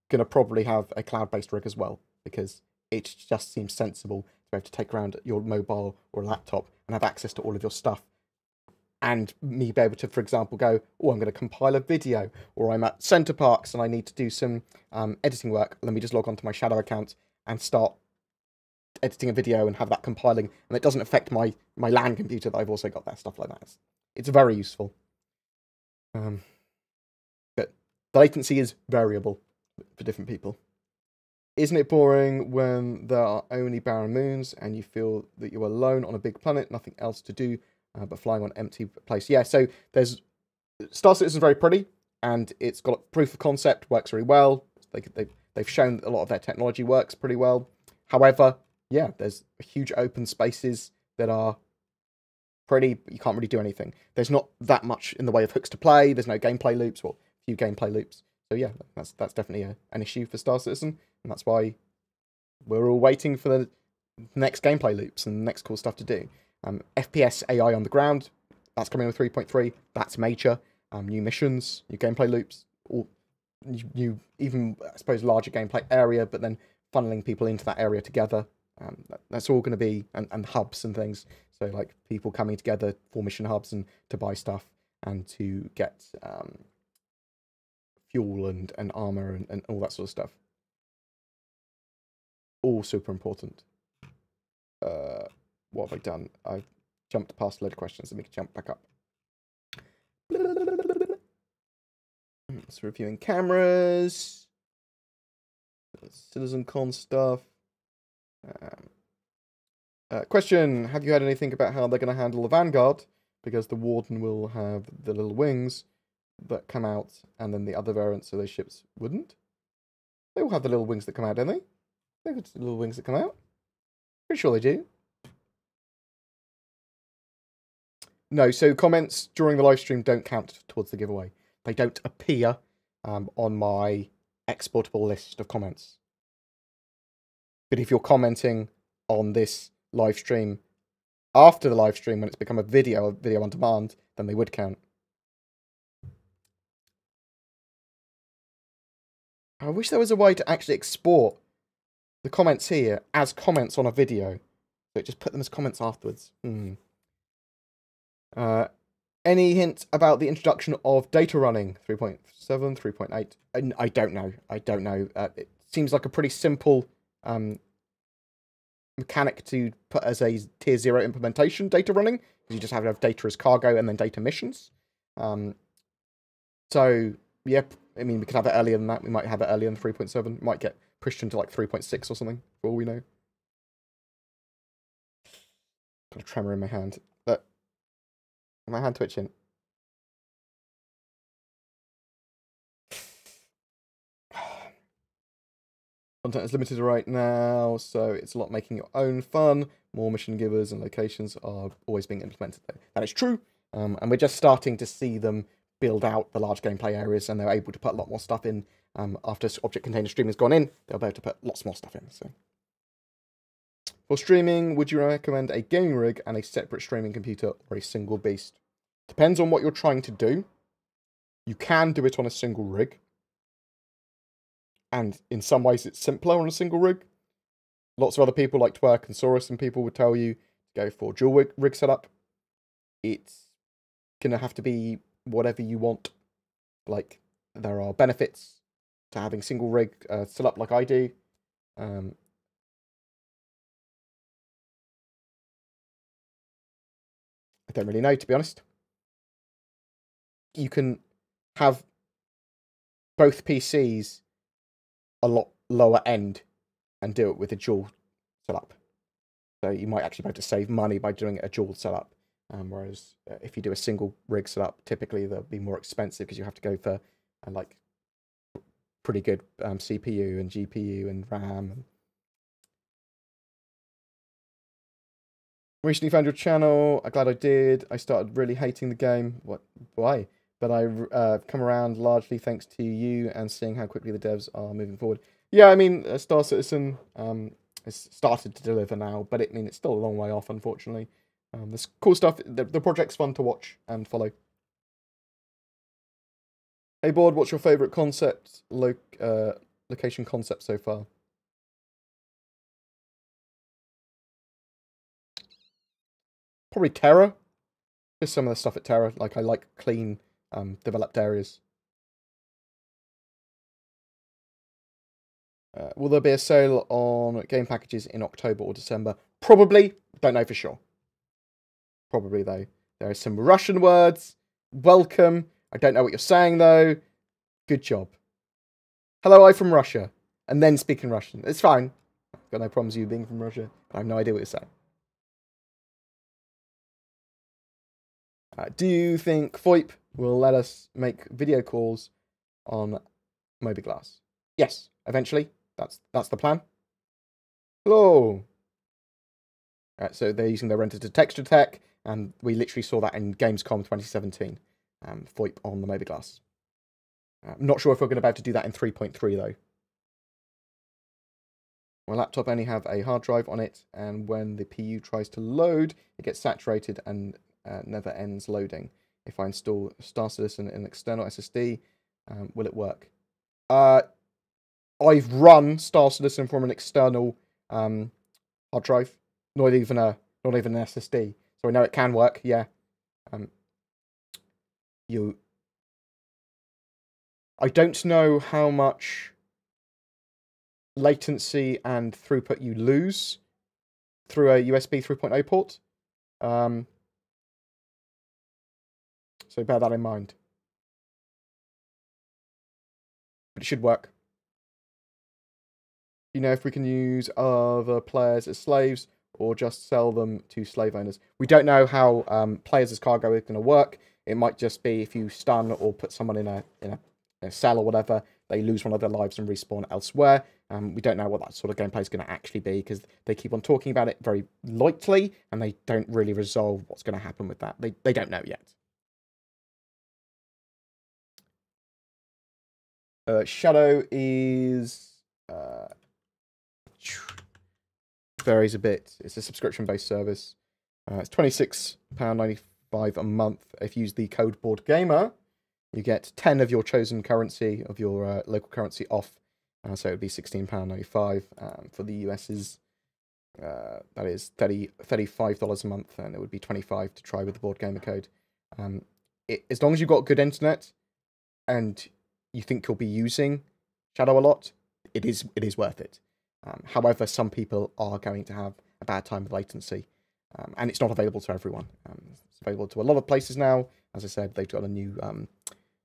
going to probably have a cloud-based rig as well, because it just seems sensible to be able to take around your mobile or laptop and have access to all of your stuff. And me be able to, for example, go, oh, I'm going to compile a video, or I'm at Center Parks and I need to do some editing work. Let me just log onto my Shadow account and start editing a video and have that compiling, and it doesn't affect my LAN computer that I've also got there, stuff like that. It's very useful. But the latency is variable for different people. Isn't it boring when there are only barren moons and you feel that you're alone on a big planet, nothing else to do but flying on an empty place? Yeah, so there's Star Citizen is very pretty, and it's got proof of concept, works very well. They've shown that a lot of their technology works pretty well. However, yeah, there's huge open spaces that are pretty, but you can't really do anything. There's not that much in the way of hooks to play. There's no gameplay loops, well, few gameplay loops. So yeah, that's definitely an issue for Star Citizen, and that's why we're all waiting for the next gameplay loops and the next cool stuff to do. FPS AI on the ground, that's coming with 3.3. That's major. New missions, new gameplay loops, all new, even I suppose larger gameplay area, but then funneling people into that area together. That's all going to be, and hubs and things. So like people coming together for mission hubs and to buy stuff and to get fuel and armor and all that sort of stuff. All super important. What have I done? I've jumped past a load of questions. Let me jump back up. So reviewing cameras, CitizenCon stuff. Question: have you heard anything about how they're going to handle the Vanguard? Because the Warden will have the little wings that come out, and then the other variants of those ships wouldn't. They all have the little wings that come out, don't they? They've got little wings that come out. Pretty sure they do. No, so comments during the live stream don't count towards the giveaway. They don't appear on my exportable list of comments. But if you're commenting on this live stream after the live stream when it's become a video on demand, then they would count. I wish there was a way to actually export the comments here as comments on a video. So just put them as comments afterwards. Any hint about the introduction of data running? 3.7, 3.8? I don't know. It seems like a pretty simple mechanic to put as a tier 0 implementation, data running. Because you just have to have data as cargo and then data missions. So, yep. I mean, we could have it earlier than that. We might have it earlier than 3.7. Might get pushed into like 3.6 or something, for all we know. Got a tremor in my hand. But my hand twitching. Content is limited right now, so it's a lot making your own fun. More mission givers and locations are always being implemented there. That is true. And we're just starting to see them build out the large gameplay areas, and they're able to put a lot more stuff in. After object container streaming has gone in, they'll be able to put lots more stuff in. So, for streaming, would you recommend a gaming rig and a separate streaming computer, or a single beast? Depends on what you're trying to do. You can do it on a single rig. And in some ways, it's simpler on a single rig. Lots of other people like Twerk and Saurus and people would tell you to go for dual rig setup. It's going to have to be whatever you want. Like, there are benefits to having single rig set up like I do. I don't really know, to be honest. You can have both PCs a lot lower end and do it with a dual setup. So you might actually be able to save money by doing a dual setup. Whereas if you do a single rig setup, typically they'll be more expensive because you have to go for like pretty good CPU and GPU and RAM. Recently found your channel. I'm glad I did. I started really hating the game. What? Why? But I've come around largely thanks to you and seeing how quickly the devs are moving forward. Yeah, I mean, Star Citizen has started to deliver now, but it's still a long way off, unfortunately. There's cool stuff. The project's fun to watch and follow. Hey, Bored, what's your favourite concept, location concept so far? Probably Terra. Just some of the stuff at Terra. Like, I like clean, developed areas. Will there be a sale on game packages in October or December? Probably. Don't know for sure. Probably, though. There are some Russian words. Welcome. I don't know what you're saying, though. Good job. Hello, I'm from Russia. And then speaking Russian. It's fine. I've got no problems with you being from Russia. I have no idea what you're saying. Do you think FOIP will let us make video calls on mobiGlass? Yes, eventually. That's the plan. Hello. So they're using their render-to-texture tech, and we literally saw that in Gamescom 2017. FOIP on the mobiGlass. I'm not sure if we're going to be able to do that in 3.3 though. My laptop only have a hard drive on it, and when the PU tries to load, it gets saturated and never ends loading. If I install Star Citizen in an external SSD, will it work? I've run Star Citizen from an external hard drive, not even an SSD, so I know it can work. Yeah. I don't know how much latency and throughput you lose through a USB 3.0 port. So bear that in mind. But it should work. You know if we can use other players as slaves or just sell them to slave owners. We don't know how players as cargo is going to work. It might just be if you stun or put someone in a cell or whatever, they lose one of their lives and respawn elsewhere. We don't know what that sort of gameplay is going to actually be because they keep on talking about it very lightly and they don't really resolve what's going to happen with that. They don't know yet. Shadow is varies a bit. It's a subscription-based service. It's £26.95 a month. If you use the code BoredGamer, you get 10 of your chosen currency, of your local currency off. So it would be £16.95. For the US's, that is $35 a month, and it would be $25 to try with the BoredGamer code. As long as you've got good internet and you think you'll be using Shadow a lot, it is worth it. However, some people are going to have a bad time with latency, and it's not available to everyone. It's available to a lot of places now. As I said, they've got a new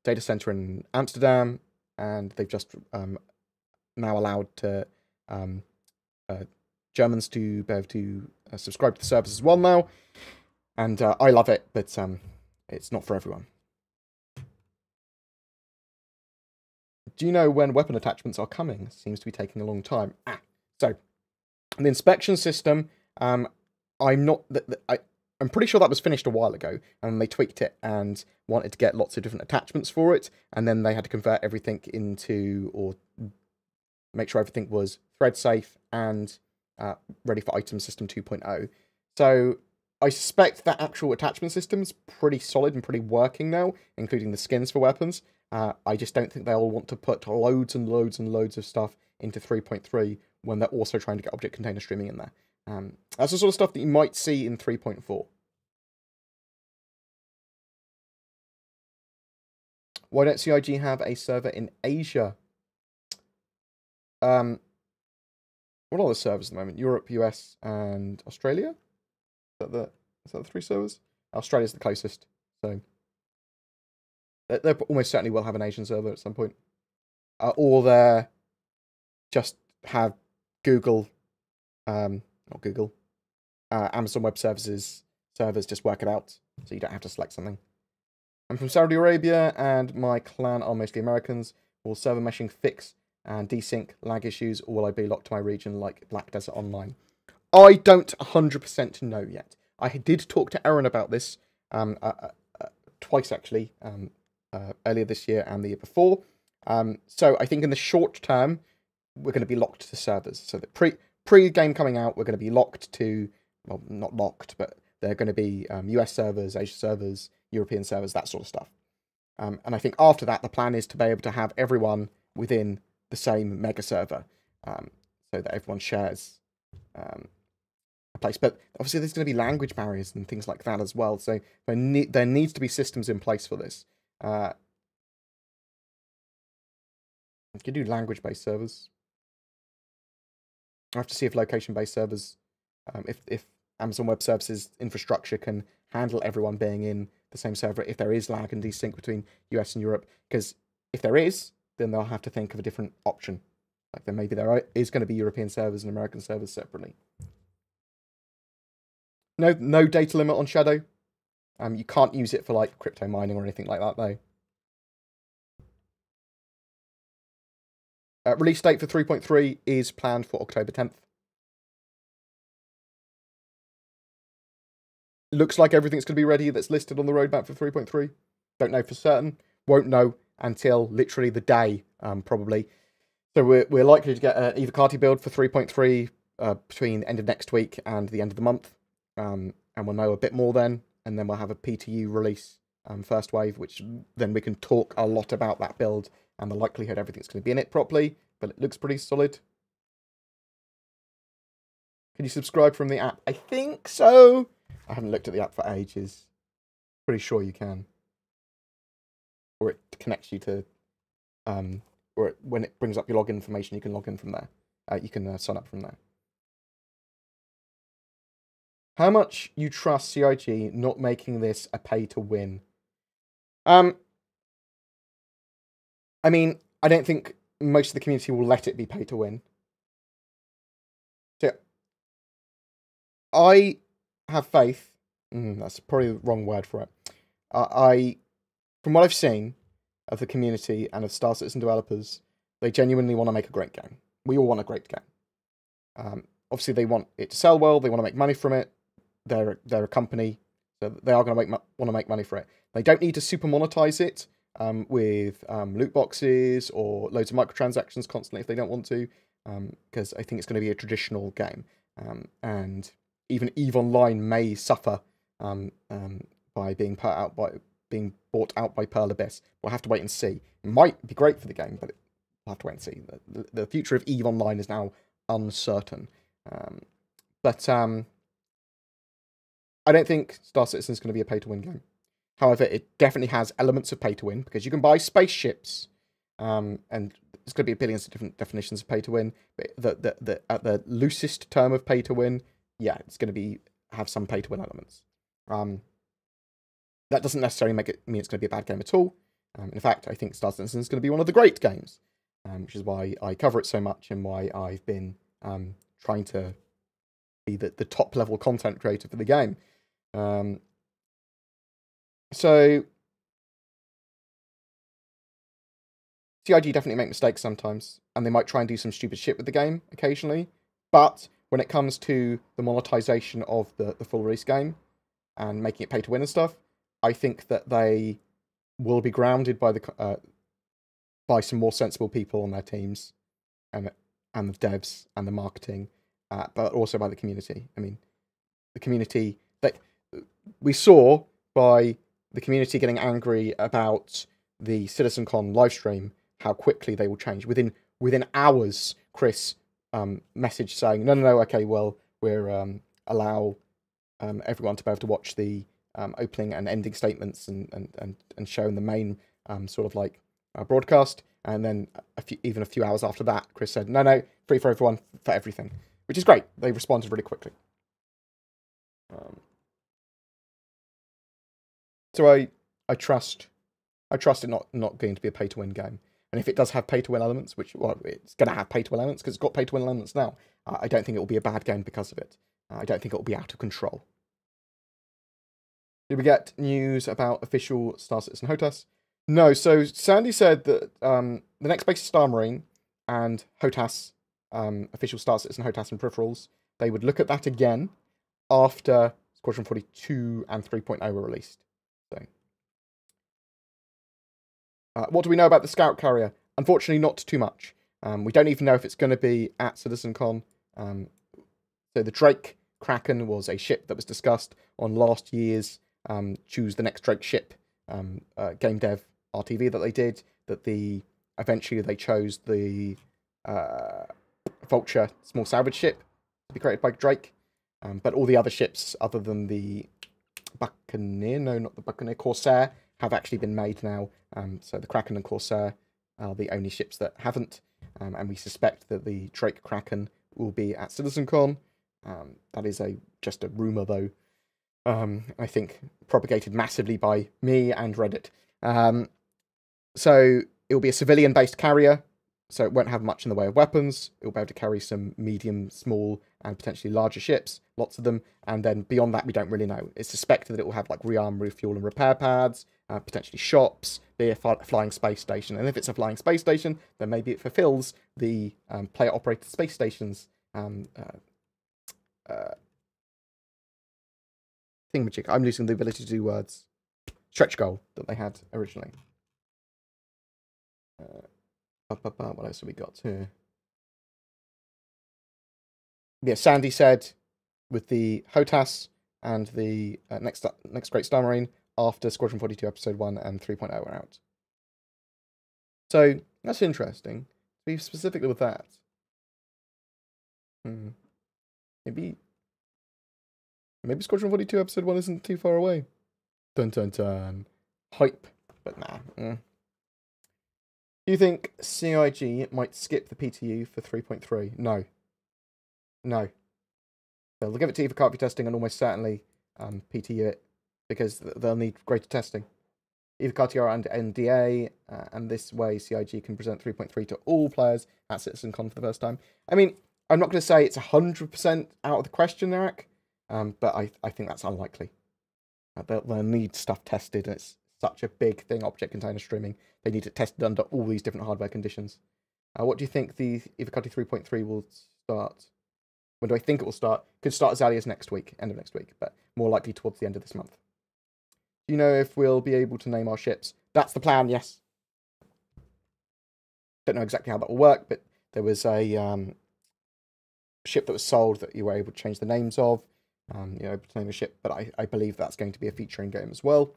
data center in Amsterdam, and they've just now allowed to Germans to be able to subscribe to the service as well now. And I love it, but it's not for everyone. Do you know when weapon attachments are coming? Seems to be taking a long time. So the inspection system, I'm pretty sure that was finished a while ago, and they tweaked it and wanted to get lots of different attachments for it, and then they had to convert everything into, or make sure everything was thread safe and ready for item system 2.0. So I suspect that actual attachment system is pretty solid and pretty working now, including the skins for weapons. I just don't think they'll want to put loads and loads and loads of stuff into 3.3 when they're also trying to get object container streaming in there. That's the sort of stuff that you might see in 3.4. Why don't CIG have a server in Asia? What are the servers at the moment? Europe, US, and Australia? Is that the 3 servers? Australia's the closest, so they almost certainly will have an Asian server at some point. Or they just have Google, not Google, Amazon Web Services servers just work it out, so you don't have to select something. I'm from Saudi Arabia, and my clan are mostly Americans. Will server meshing fix and desync lag issues, or will I be locked to my region like Black Desert Online? I don't 100% know yet. I did talk to Aaron about this twice, actually, earlier this year and the year before. So I think in the short term, we're going to be locked to servers. So that pre-game coming out, we're going to be locked to, well, not locked, but they're going to be US servers, Asia servers, European servers, that sort of stuff. And I think after that, the plan is to be able to have everyone within the same mega server, so that everyone shares a place. But obviously, there's going to be language barriers and things like that as well. So there needs to be systems in place for this. You can do language-based servers. I have to see if location-based servers, if Amazon Web Services infrastructure can handle everyone being in the same server, if there is lag and desync between US and Europe. Because if there is, then they'll have to think of a different option. Like then maybe there is going to be European servers and American servers separately. No data limit on Shadow. You can't use it for like crypto mining or anything like that though. Release date for 3.3 is planned for October 10th. Looks like everything's going to be ready that's listed on the roadmap for 3.3. Don't know for certain. Won't know until literally the day, probably. So we're likely to get an Evocati build for 3.3 between the end of next week and the end of the month. And we'll know a bit more then. And then we'll have a PTU release, first wave, which then we can talk a lot about that build and the likelihood everything's going to be in it properly. But it looks pretty solid. Can you subscribe from the app? I think so. I haven't looked at the app for ages. Pretty sure you can. Or it connects you to, or when it brings up your login information, you can log in from there. You can sign up from there. How much you trust CIG not making this a pay-to-win? I mean, I don't think most of the community will let it be pay-to-win. So, I have faith. That's probably the wrong word for it. From what I've seen of the community and of Star Citizen developers, they genuinely want to make a great game. We all want a great game. Obviously, they want it to sell well. They want to make money from it. They're a company, so they are going to want to make money for it. They don't need to super monetize it with loot boxes or loads of microtransactions constantly if they don't want to, because I think it's going to be a traditional game. And even EVE Online may suffer by being bought out by Pearl Abyss. We'll have to wait and see. It might be great for the game, but we'll have to wait and see. The future of EVE Online is now uncertain. But I don't think Star Citizen is going to be a pay-to-win game. However, it definitely has elements of pay-to-win, because you can buy spaceships, and there's going to be billions of different definitions of pay-to-win, but at the loosest term of pay-to-win, yeah, it's going to have some pay-to-win elements. That doesn't necessarily mean it's going to be a bad game at all. In fact, I think Star Citizen is going to be one of the great games, which is why I cover it so much and why I've been trying to be the top-level content creator for the game. So CIG definitely make mistakes sometimes, and they might try and do some stupid shit with the game occasionally, but when it comes to the monetization of the full release game and making it pay to win and stuff, I think that they will be grounded by some more sensible people on their teams, and the devs and the marketing, but also by the community. I mean, the community that we saw by the community getting angry about the CitizenCon livestream, how quickly they will change. Within hours, Chris messaged saying, no, okay, well, we're allow everyone to be able to watch the opening and ending statements and show in the main sort of like broadcast. And then even a few hours after that, Chris said, no, free for everyone for everything, which is great. They responded really quickly. So I trust it not going to be a pay-to-win game. And if it does have pay-to-win elements, which, well, it's going to have pay-to-win elements because it's got pay-to-win elements now, I don't think it will be a bad game because of it. I don't think it will be out of control. Did we get news about official Star Citizen HOTAS? No, so Sandy said that the next base is Star Marine and HOTAS, official Star Citizen HOTAS and Peripherals, they would look at that again after Squadron 42 and 3.0 were released. So, what do we know about the Scout Carrier? Unfortunately, not too much. We don't even know if it's going to be at CitizenCon. So the Drake Kraken was a ship that was discussed on last year's Choose the Next Drake Ship game dev RTV that they did. Eventually they chose the Vulture small salvage ship to be created by Drake. But all the other ships, other than the Buccaneer, no, not the Buccaneer, Corsair, have actually been made now. So the Kraken and Corsair are the only ships that haven't. And we suspect that the Drake Kraken will be at CitizenCon. That is just a rumour, though. I think propagated massively by me and Reddit. So it will be a civilian-based carrier, so it won't have much in the way of weapons. It will be able to carry some medium, small, and potentially larger ships, lots of them. And then beyond that, we don't really know. It's suspected that it will have like rearm, refuel, and repair pads, potentially shops, be a flying space station. And if it's a flying space station, then maybe it fulfills the player-operated space stations thingamajig. I'm losing the ability to do words. Stretch goal that they had originally. What else have we got here? Yeah, Sandy said with the HOTAS and the next Great Star Marine after Squadron 42 Episode 1 and 3.0 are out. So that's interesting. Be specifically with that. Maybe Squadron 42 Episode 1 isn't too far away. Dun dun dun. Hype. But nah. Do you think CIG might skip the PTU for 3.3? No. No. They'll give it to either copy testing and almost certainly PTU it, because they'll need greater testing. Either CarTR and NDA, and this way CIG can present 3.3 to all players at CitizenCon for the first time. I mean, I'm not going to say it's 100% out of the question, Eric, but I think that's unlikely. They'll need stuff tested, and it's such a big thing, object container streaming. They need it tested under all these different hardware conditions. What do you think the Ivacati 3.3 will start? When do I think it will start? Could start as early as next week, end of next week, but more likely towards the end of this month. Do you know if we'll be able to name our ships? That's the plan, yes. Don't know exactly how that will work, but there was a ship that was sold that you were able to change the names of. Able to name a ship, but I believe that's going to be a feature in game as well.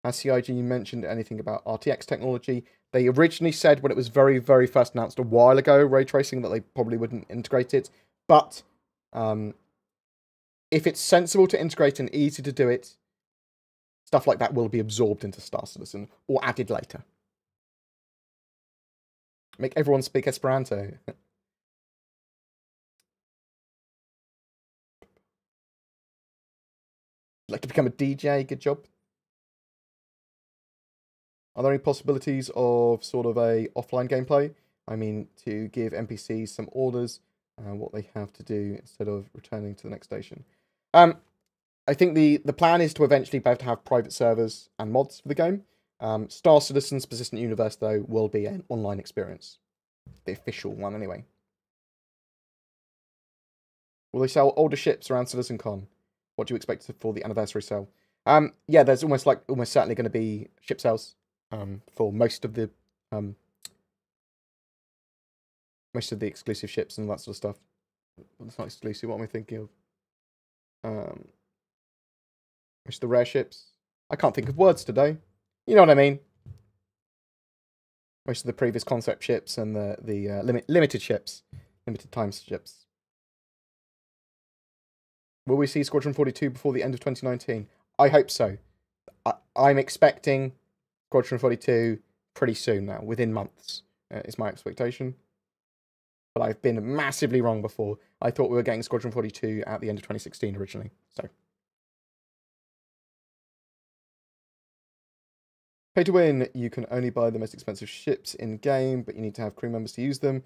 Has CIG mentioned anything about RTX technology? They originally said when it was very, very first announced a while ago, ray tracing, that they probably wouldn't integrate it. But if it's sensible to integrate and easy to do it, stuff like that will be absorbed into Star Citizen or added later. Make everyone speak Esperanto. Like to become a DJ? Good job. Are there any possibilities of sort of a offline gameplay? I mean, to give NPCs some orders, what they have to do instead of returning to the next station. I think the plan is to eventually be able to have private servers and mods for the game. Star Citizen's Persistent Universe, though, will be an online experience. The official one, anyway. Will they sell older ships around CitizenCon? What do you expect for the anniversary sale? Yeah, there's almost certainly going to be ship sales for most of the exclusive ships and that sort of stuff. It's not exclusive. What am I thinking of? Most of the rare ships. I can't think of words today. You know what I mean. Most of the previous concept ships and the limited ships, limited time ships. Will we see Squadron 42 before the end of 2019? I hope so. I'm expecting Squadron 42 pretty soon now, within months, is my expectation. But I've been massively wrong before. I thought we were getting Squadron 42 at the end of 2016 originally. So, pay to win. You can only buy the most expensive ships in game, but you need to have crew members to use them.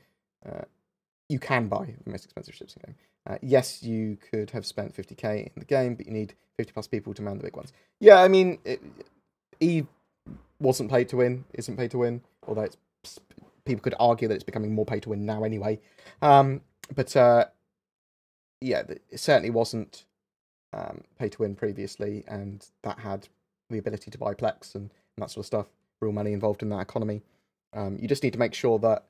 You can buy the most expensive ships in game. Yes, you could have spent 50k in the game, but you need 50 plus people to man the big ones. Yeah, I mean, Eve wasn't paid to win, isn't paid to win, although people could argue that it's becoming more pay to win now anyway. Yeah, it certainly wasn't pay to win previously, and that had the ability to buy Plex and that sort of stuff, real money involved in that economy. You just need to make sure that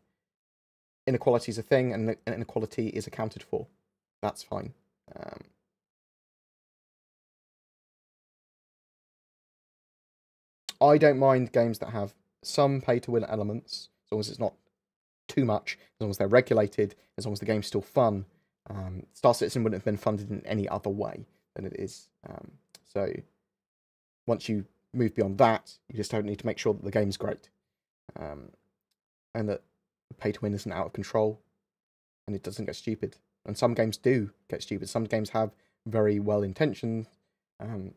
inequality is a thing and inequality is accounted for. That's fine. I don't mind games that have some pay-to-win elements, as long as it's not too much, as long as they're regulated, as long as the game's still fun. Star Citizen wouldn't have been funded in any other way than it is. So once you move beyond that, you just don't need to make sure that the game's great. And that pay-to-win isn't out of control, and it doesn't get stupid. And some games do get stupid. Some games have very well-intentioned, and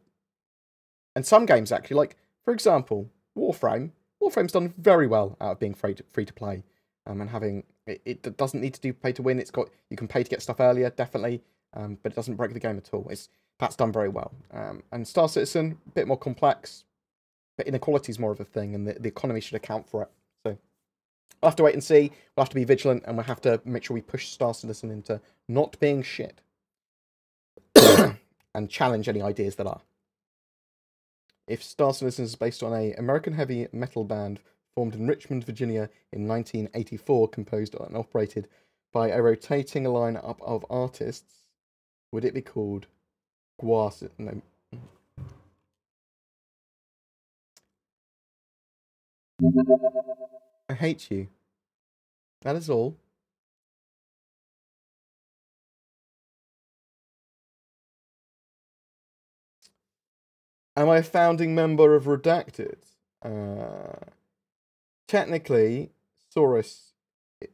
some games actually, like, for example, Warframe. Warframe's done very well out of being free to play, and having it doesn't need to do pay to win. You can pay to get stuff earlier, definitely, but it doesn't break the game at all. That's done very well. And Star Citizen, a bit more complex, but inequality is more of a thing, and the economy should account for it. So we'll have to wait and see. We'll have to be vigilant, and we'll have to make sure we push Star Citizen into not being shit, and challenge any ideas that are. If Star Citizen is based on an American heavy metal band formed in Richmond, Virginia in 1984, composed and operated by a rotating lineup of artists, would it be called Guas? No. I hate you. That is all. Am I a founding member of Redacted? Technically, Saurus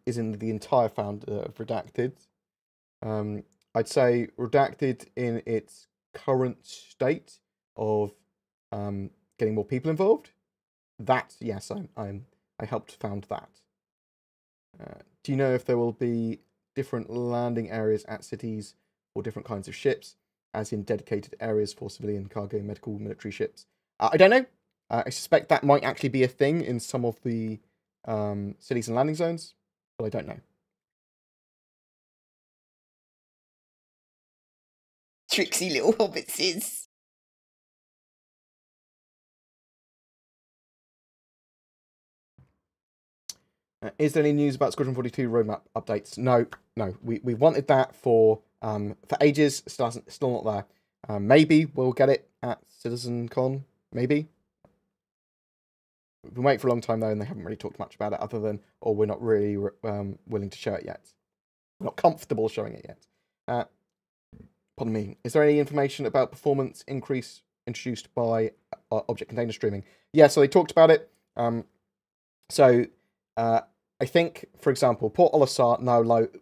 is in the entire founder of Redacted. I'd say Redacted in its current state of getting more people involved. That, yes, I helped found that. Do you know if there will be different landing areas at cities for different kinds of ships, as in dedicated areas for civilian, cargo, medical, military ships? I don't know. I suspect that might actually be a thing in some of the cities and landing zones, but I don't know. Tricksy little hobbitses. Is there any news about Squadron 42 roadmap updates? No. We wanted that for ages. Still not there. Maybe we'll get it at CitizenCon. Maybe. We've been waiting for a long time though, and they haven't really talked much about it other than, we're not really willing to show it yet. We're not comfortable showing it yet. Pardon me. Is there any information about performance increase introduced by object container streaming? Yeah, so they talked about it. I think, for example, Port Olisar now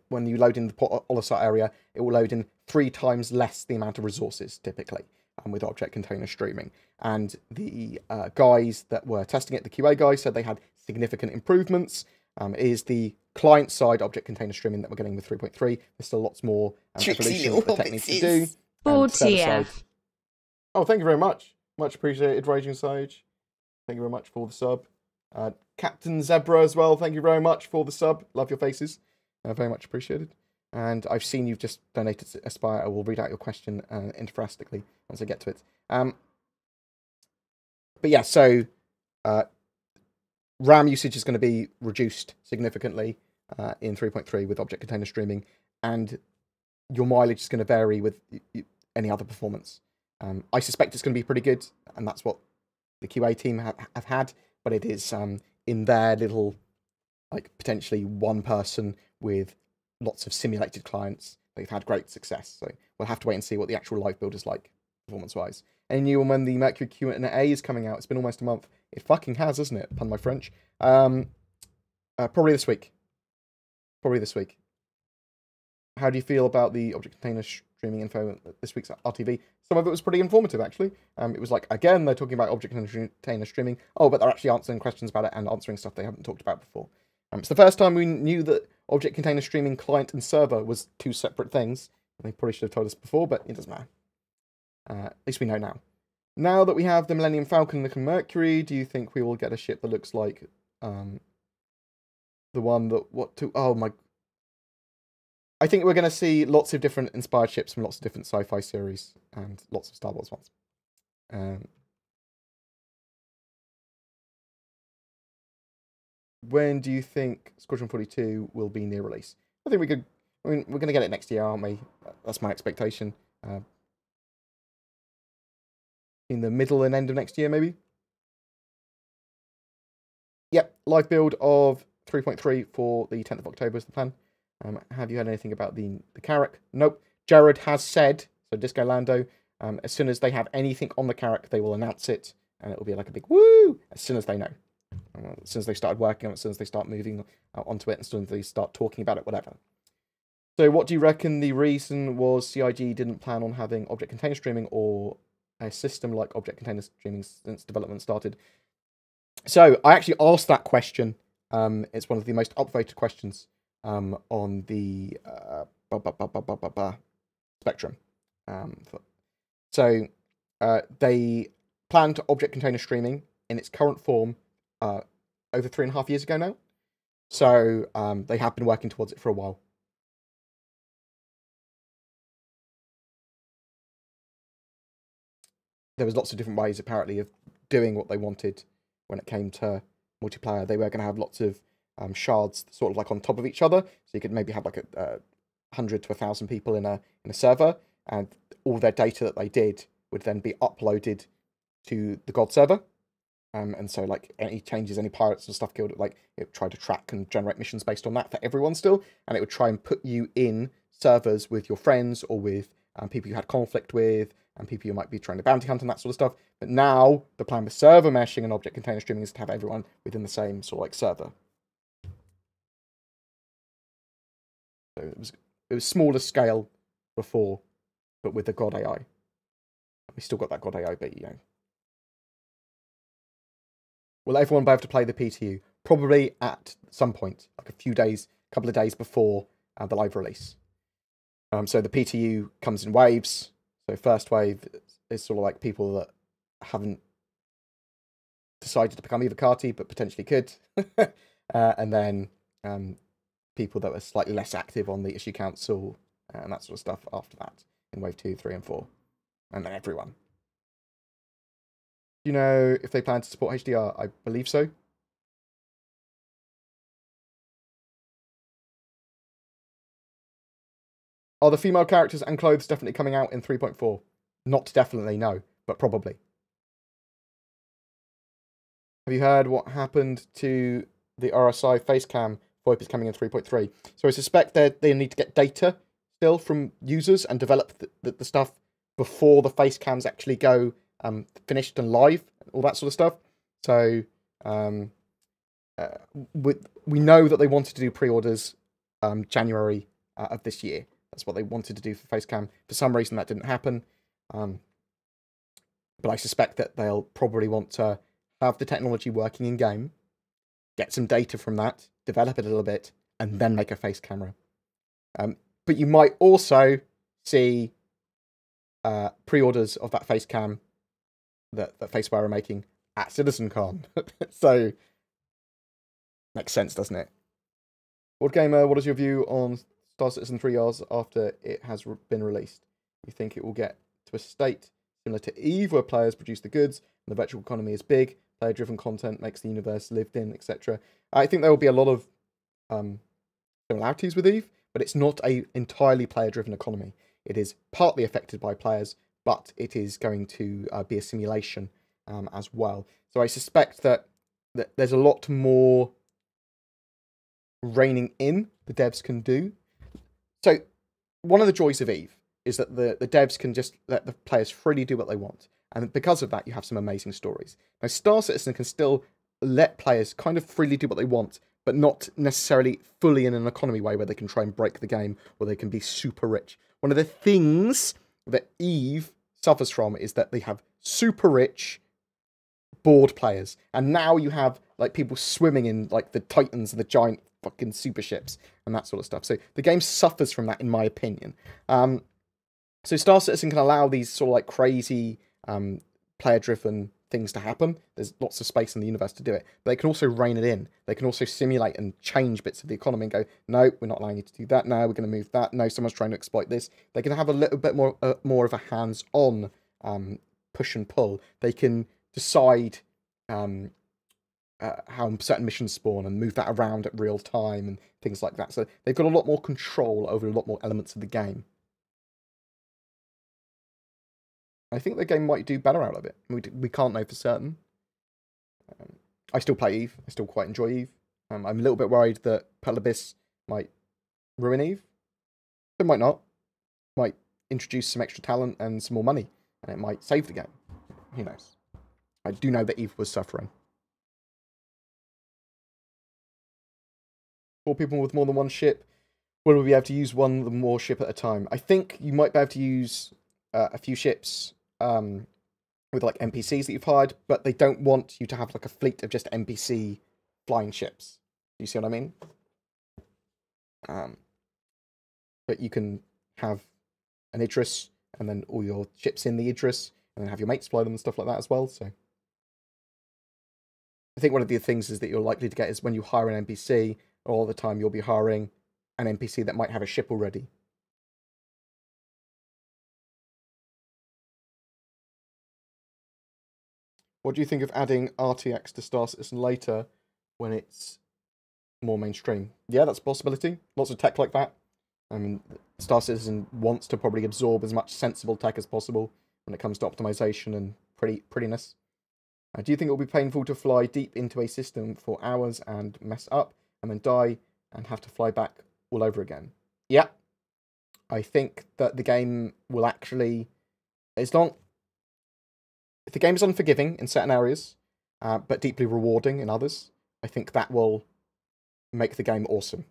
when you load in the Port Olisar area, it will load in 3 times less the amount of resources typically with object container streaming. And the guys that were testing it, the QA guys, said they had significant improvements. It is the client-side object container streaming that we're getting with 3.3. There's still lots more evolution that the tech needs to do. Oh, thank you very much. Much appreciated, Raging Sage. Thank you very much for the sub. Captain Zebra as well, thank you very much for the sub. Love your faces. Very much appreciated. And I've seen you've just donated to Aspire. I will read out your question interphrastically once I get to it. But yeah, so RAM usage is going to be reduced significantly in 3.3 with object container streaming, and your mileage is going to vary with any other performance. I suspect it's going to be pretty good, and that's what the QA team have had, but it is in their little, like, potentially one person with lots of simulated clients. They've had great success, so we'll have to wait and see what the actual live build is like, performance-wise. Any new on when the Mercury Q&A is coming out? It's been almost a month. It fucking has, hasn't it? Pardon my French. Probably this week. How do you feel about the object container streaming info this week's RTV? Some of it was pretty informative, actually. It was like, again, they're talking about object container streaming. Oh, but they're actually answering questions about it and answering stuff they haven't talked about before. It's the first time we knew that object container streaming client and server was 2 separate things. They probably should have told us before, but it doesn't matter. At least we know now. Now that we have the Millennium Falcon and the Mercury, do you think we will get a ship that looks like the one that... Oh my... I think we're going to see lots of different inspired ships from lots of different sci-fi series and lots of Star Wars ones. When do you think Squadron 42 will be near release? I think we're going to get it next year, aren't we? That's my expectation. In the middle and end of next year, maybe? Yep, live build of 3.3 for the 10th of October is the plan. Have you heard anything about the Carrack? Nope. Jared has said, so Disco Lando, as soon as they have anything on the Carrack, they will announce it, and it will be like a big woo as soon as they know. As soon as they started working on it, as soon as they start moving onto it, as soon as they start talking about it, whatever. So what do you reckon the reason was CIG didn't plan on having object container streaming or a system like object container streaming since development started? So I actually asked that question. It's one of the most upvoted questions on the spectrum. So they planned object container streaming in its current form over 3.5 years ago now. So they have been working towards it for a while. There was lots of different ways, apparently, of doing what they wanted when it came to multiplayer. They were going to have lots of shards sort of like on top of each other. So you could maybe have like 100 to 1,000 people in a server, and all their data that they did would then be uploaded to the God server. And so like any changes, any pirates and stuff killed, like it would try to track and generate missions based on that for everyone still. And it would try and put you in servers with your friends or with people you had conflict with and people you might be trying to bounty hunt and that sort of stuff. But now the plan with server meshing and object container streaming is to have everyone within the same sort of like server. So it was smaller scale before, but with the God AI. We still got that God AI bit, you know. Will everyone be able to play the PTU? Probably at some point, like a couple of days before the live release. So the PTU comes in waves. So first wave is sort of like people that haven't decided to become Evocati, but potentially could. And then people that were slightly less active on the issue council and that sort of stuff after that in wave 2, 3, and 4. And then everyone. Do you know if they plan to support HDR? I believe so. Are the female characters and clothes definitely coming out in 3.4? Not definitely, no, but probably. Have you heard what happened to the RSI facecam? FOIP is coming in 3.3. So I suspect that they need to get data still from users and develop the stuff before the facecams actually go finished and live, all that sort of stuff. So we know that they wanted to do pre-orders January of this year. That's what they wanted to do for Facecam. For some reason, that didn't happen. But I suspect that they'll probably want to have the technology working in-game, get some data from that, develop it a little bit, and then make a face camera. But you might also see pre-orders of that Facecam that Faceware are making at CitizenCon. So, makes sense, doesn't it? BoredGamer, what is your view on Star Citizen 3Rs after it has been released? You think it will get to a state similar to EVE, where players produce the goods, and the virtual economy is big, player-driven content makes the universe lived in, etc.? I think there will be a lot of similarities with EVE, but it's not an entirely player-driven economy. It is partly affected by players, but it is going to be a simulation as well. So I suspect that there's a lot more reining in the devs can do. So one of the joys of EVE is that the devs can just let the players freely do what they want. And because of that, you have some amazing stories. Now, Star Citizen can still let players kind of freely do what they want, but not necessarily fully in an economy way where they can try and break the game or they can be super rich. One of the things that EVE suffers from is that they have super rich bored players. And now you have like people swimming in like the Titans and the giant fucking super ships and that sort of stuff. So the game suffers from that, in my opinion. So Star Citizen can allow these sort of like crazy player-driven things to happen. There's lots of space in the universe to do it. But they can also rein it in. They can also simulate and change bits of the economy and go, no, we're not allowing you to do that now. We're going to move that. No, someone's trying to exploit this. They can have a little bit more of a hands-on push and pull. They can decide how certain missions spawn and move that around at real time and things like that. So they've got a lot more control over a lot more elements of the game. I think the game might do better out of it. We can't know for certain. I still play Eve. I still quite enjoy Eve. I'm a little bit worried that Pearl Abyss might ruin Eve. It might not. Might introduce some extra talent and some more money. And it might save the game. Who knows? I do know that Eve was suffering. 4 people with more than one ship. Will we be able to use one or more ship at a time? I think you might be able to use a few ships with like NPCs that you've hired, but they don't want you to have like a fleet of just NPC flying ships. Do you see what I mean? But you can have an Idris and then all your ships in the Idris and then have your mates fly them and stuff like that as well. So I think one of the things is that you're likely to get is when you hire an NPC, all the time you'll be hiring an NPC that might have a ship already. What do you think of adding RTX to Star Citizen later when it's more mainstream? Yeah, that's a possibility. Lots of tech like that. I mean, Star Citizen wants to probably absorb as much sensible tech as possible when it comes to optimization and prettiness. Do you think it will be painful to fly deep into a system for hours and mess up and then die and have to fly back all over again? Yeah. I think that the game will actually... If the game is unforgiving in certain areas, but deeply rewarding in others, I think that will make the game awesome.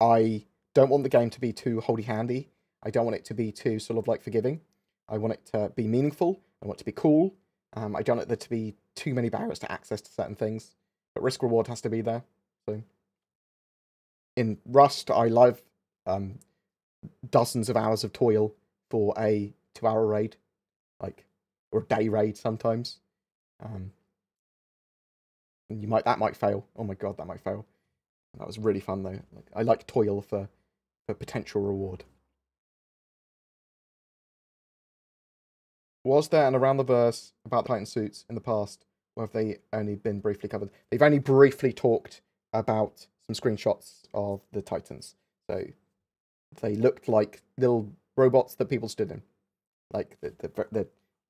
I don't want the game to be too holdy-handy. I don't want it to be too sort of like forgiving. I want it to be meaningful. I want it to be cool. I don't want there to be too many barriers to access to certain things. But risk-reward has to be there. So, in Rust, I love dozens of hours of toil for a 2-hour raid. Or a day raid sometimes. That might fail. Oh my god, that might fail. That was really fun though. I like toil for potential reward. Was there an around the verse about the Titan suits in the past, or have they only been briefly covered? They've only briefly talked about some screenshots of the Titans. So they looked like little robots that people stood in. Like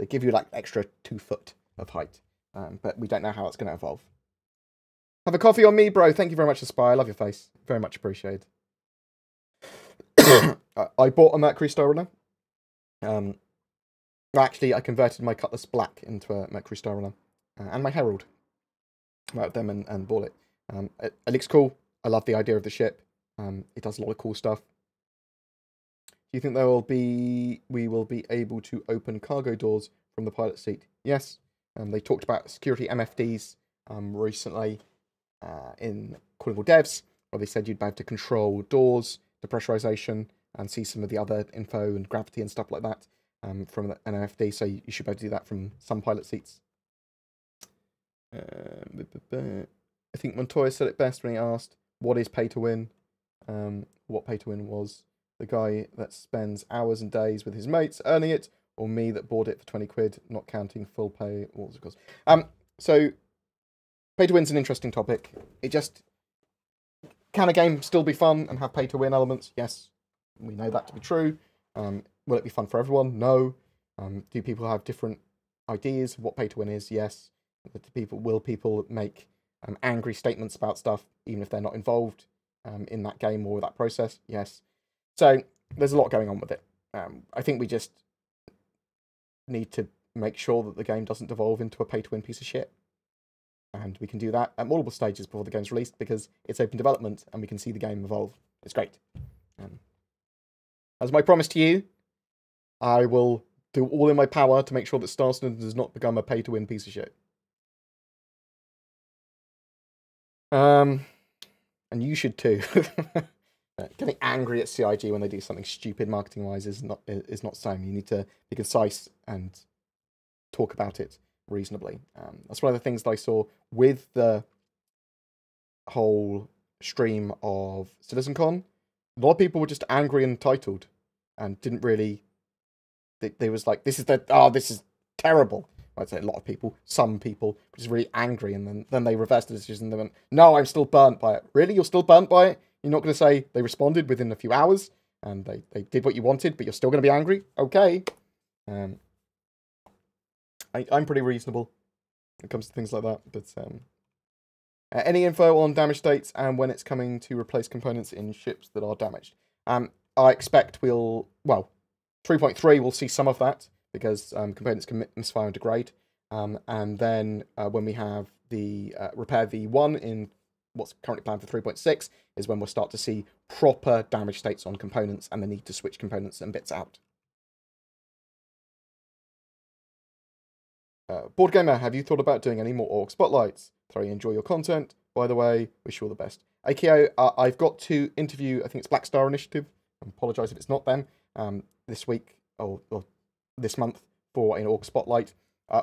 they give you like extra 2 foot of height, but we don't know how it's going to evolve. Have a coffee on me, bro. Thank you very much, Aspire. I love your face. Very much appreciated. I bought a Mercury Star Runner. Actually, I converted my Cutlass Black into a Mercury Star Runner. And my Herald. Out them and bought it. It looks cool. I love the idea of the ship. It does a lot of cool stuff. Do you think we will be able to open cargo doors from the pilot seat? Yes. They talked about security MFDs recently in Calling All Devs, where they said you'd be able to control doors, depressurization, and see some of the other info and gravity and stuff like that from an MFD. So you should be able to do that from some pilot seats. I think Montoya said it best when he asked, what is pay to win? What pay to win was. The guy that spends hours and days with his mates earning it, or me that bought it for 20 quid, not counting full pay. What was it cost? So, pay to win's an interesting topic. Can a game still be fun and have pay to win elements? Yes, we know that to be true. Will it be fun for everyone? No. Do people have different ideas of what pay to win is? Yes. Will people make angry statements about stuff even if they're not involved in that game or that process? Yes. So, there's a lot going on with it. I think we just need to make sure that the game doesn't devolve into a pay-to-win piece of shit. And we can do that at multiple stages before the game's released because it's open development and we can see the game evolve. It's great. As my promise to you, I will do all in my power to make sure that Star Citizen does not become a pay-to-win piece of shit. And you should too. Getting angry at CIG when they do something stupid marketing-wise is not so. You need to be concise and talk about it reasonably. That's one of the things that I saw with the whole stream of CitizenCon. A lot of people were just angry and entitled and didn't really... They was like, this is terrible. I'd say a lot of people, some people, were just really angry, and then they reversed the decision and they went, no, I'm still burnt by it. Really? You're still burnt by it? You're not going to say they responded within a few hours and they did what you wanted, but you're still going to be angry? Okay. I'm pretty reasonable when it comes to things like that, but any info on damage states and when it's coming to replace components in ships that are damaged? I expect 3.3 will see some of that, because components can misfire and degrade. And then when we have the repair V1 in what's currently planned for 3.6 is when we'll start to see proper damage states on components and the need to switch components and bits out. BoredGamer, have you thought about doing any more Org Spotlights? Thoroughly enjoy your content. By the way, wish you all the best. AKO, I've got to interview, I think it's Black Star Initiative. I apologise if it's not them. This week, or this month, for an Org Spotlight.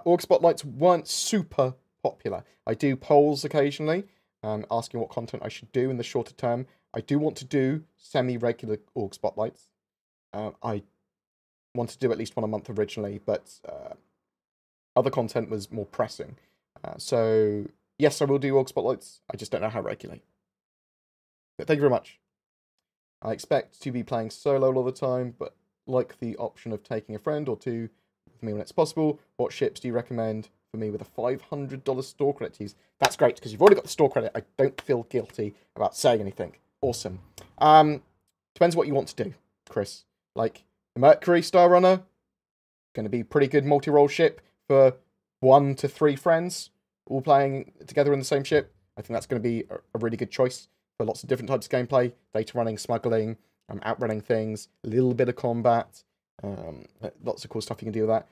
Org Spotlights weren't super popular. I do polls occasionally, asking what content I should do in the shorter term. I do want to do semi-regular Org Spotlights. I wanted to do at least one a month originally, but other content was more pressing. So, yes, I will do Org Spotlights. I just don't know how regularly. But thank you very much. I expect to be playing solo all the time, but like the option of taking a friend or two with me when it's possible. What ships do you recommend for me with a $500 store credit to use? That's great, because you've already got the store credit. I don't feel guilty about saying anything. Awesome. Depends what you want to do, Chris. Like, the Mercury Star Runner, going to be pretty good multi-role ship for 1 to 3 friends, all playing together in the same ship. I think that's going to be a really good choice for lots of different types of gameplay. Data running, smuggling, outrunning things, a little bit of combat, lots of cool stuff you can do with that.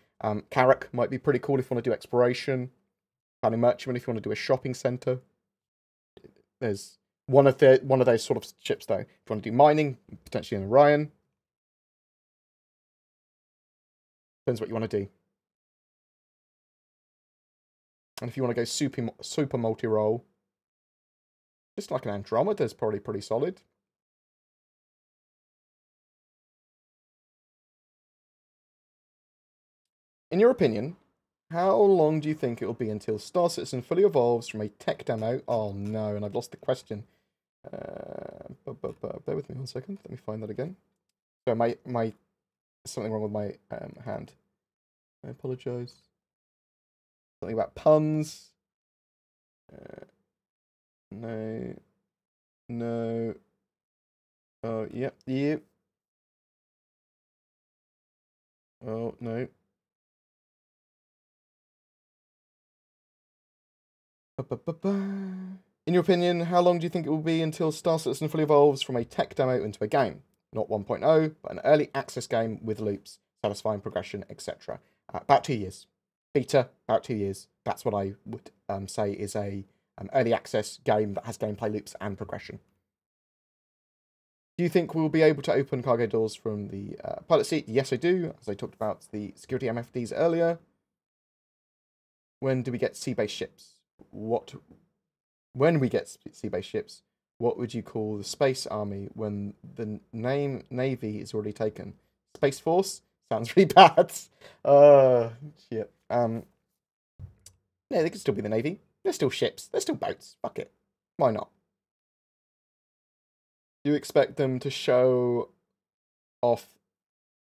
Carrack might be pretty cool if you want to do exploration. Planning Merchantman if you want to do a shopping centre. There's one of those sort of ships though. If you want to do mining, potentially an Orion. Depends what you want to do. And if you want to go super multi-role, just like an Andromeda is probably pretty solid. In your opinion, how long do you think it will be until Star Citizen fully evolves from a tech demo? Oh no, and I've lost the question. Bear with me 1 second. Let me find that again. So my something wrong with my hand. I apologise. Something about puns. No. Oh, yep. Oh, no. In your opinion, how long do you think it will be until Star Citizen fully evolves from a tech demo into a game? Not 1.0, but an early access game with loops, satisfying progression, etc. About 2 years. Beta, about 2 years. That's what I would say is a early access game that has gameplay loops and progression. Do you think we'll be able to open cargo doors from the pilot seat? Yes, I do, as I talked about the security MFDs earlier. When do we get sea-based ships? When we get sea-based ships, what would you call the Space Army when the name Navy is already taken? Space Force? Sounds really bad. Shit. No, they could still be the Navy. They're still ships. They're still boats. Fuck it. Why not? Do you expect them to show off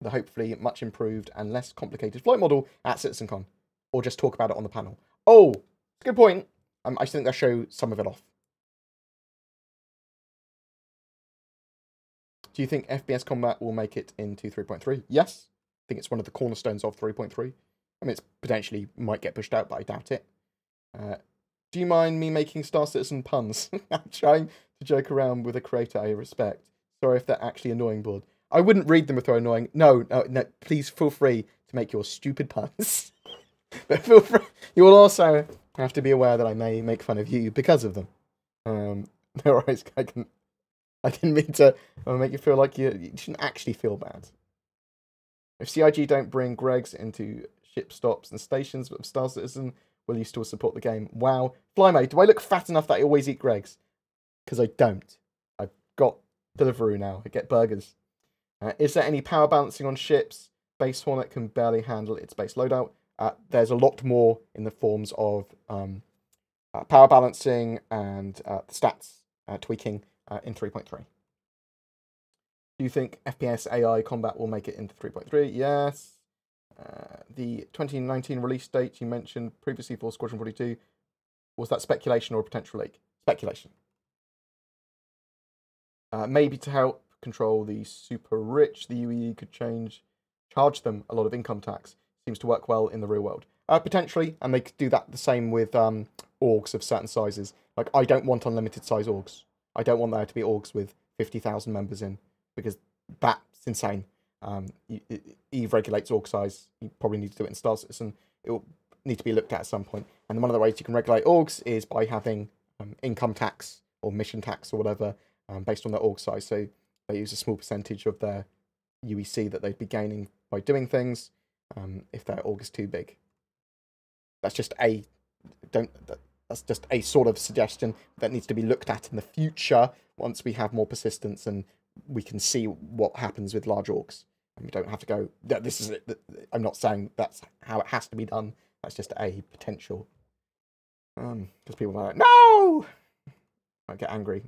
the hopefully much improved and less complicated flight model at CitizenCon? Or just talk about it on the panel? Oh, good point. I think they'll show some of it off. Do you think FPS combat will make it into 3.3? Yes. I think it's one of the cornerstones of 3.3. I mean, it's potentially might get pushed out, but I doubt it. Do you mind me making Star Citizen puns? I'm trying to joke around with a creator I respect. Sorry if they're actually annoying, Bored. I wouldn't read them if they're annoying. No, please feel free to make your stupid puns. But feel free. You will also have to be aware that I may make fun of you because of them. No worries, I didn't mean to make you feel like you shouldn't actually feel bad. If CIG don't bring Gregs into ship stops and stations of Star Citizen. Will you still support the game? Wow. Flymate, do I look fat enough that I always eat Greggs? Because I don't. I've got Deliveroo now. I get burgers. Is there any power balancing on ships? Base Hornet can barely handle its base loadout. There's a lot more in the forms of power balancing and stats tweaking in 3.3. Do you think FPS AI combat will make it into 3.3? Yes. The 2019 release date you mentioned previously for Squadron 42, was that speculation or a potential leak? Speculation. Maybe to help control the super rich, the UEE could charge them a lot of income tax. Seems to work well in the real world. Potentially, and they could do that the same with orgs of certain sizes. Like, I don't want unlimited size orgs. I don't want there to be orgs with 50,000 members in, because that's insane. Eve regulates org size. You probably need to do it in Star Citizen. It will need to be looked at some point. And one of the ways you can regulate orgs is by having income tax or mission tax or whatever based on their org size. So they use a small percentage of their UEC that they'd be gaining by doing things if their org is too big. That's just that's just a sort of suggestion that needs to be looked at in the future once we have more persistence and we can see what happens with large orgs. And we don't have to go, this is it. I'm not saying that's how it has to be done. That's just a potential. Because people are like, no! I get angry.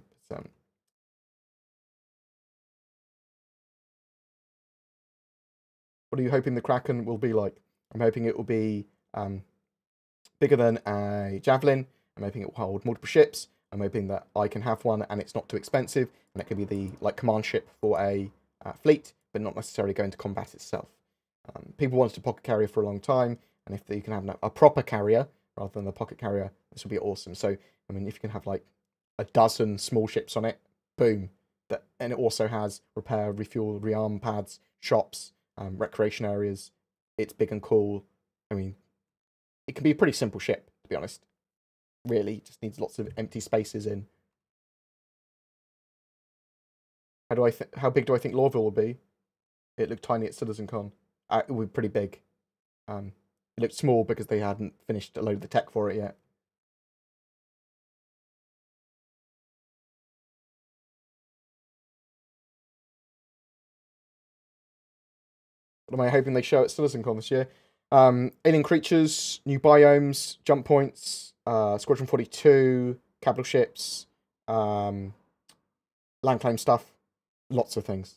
What are you hoping the Kraken will be like? I'm hoping it will be bigger than a Javelin. I'm hoping it will hold multiple ships. I'm hoping that I can have one and it's not too expensive, and it can be the command ship for a fleet, but not necessarily go into combat itself. People wanted a pocket carrier for a long time, and if you can have a proper carrier rather than a pocket carrier, this would be awesome. So, I mean, if you can have like a dozen small ships on it, boom. And it also has repair, refuel, rearm pads, shops, recreation areas. It's big and cool. I mean, it can be a pretty simple ship, to be honest. Really, just needs lots of empty spaces in. How big do I think Lawville will be? It looked tiny at CitizenCon. It would be pretty big. It looked small because they hadn't finished a load of the tech for it yet. What am I hoping they show at CitizenCon this year? Alien creatures, new biomes, jump points, Squadron 42, capital ships, land claim stuff, lots of things.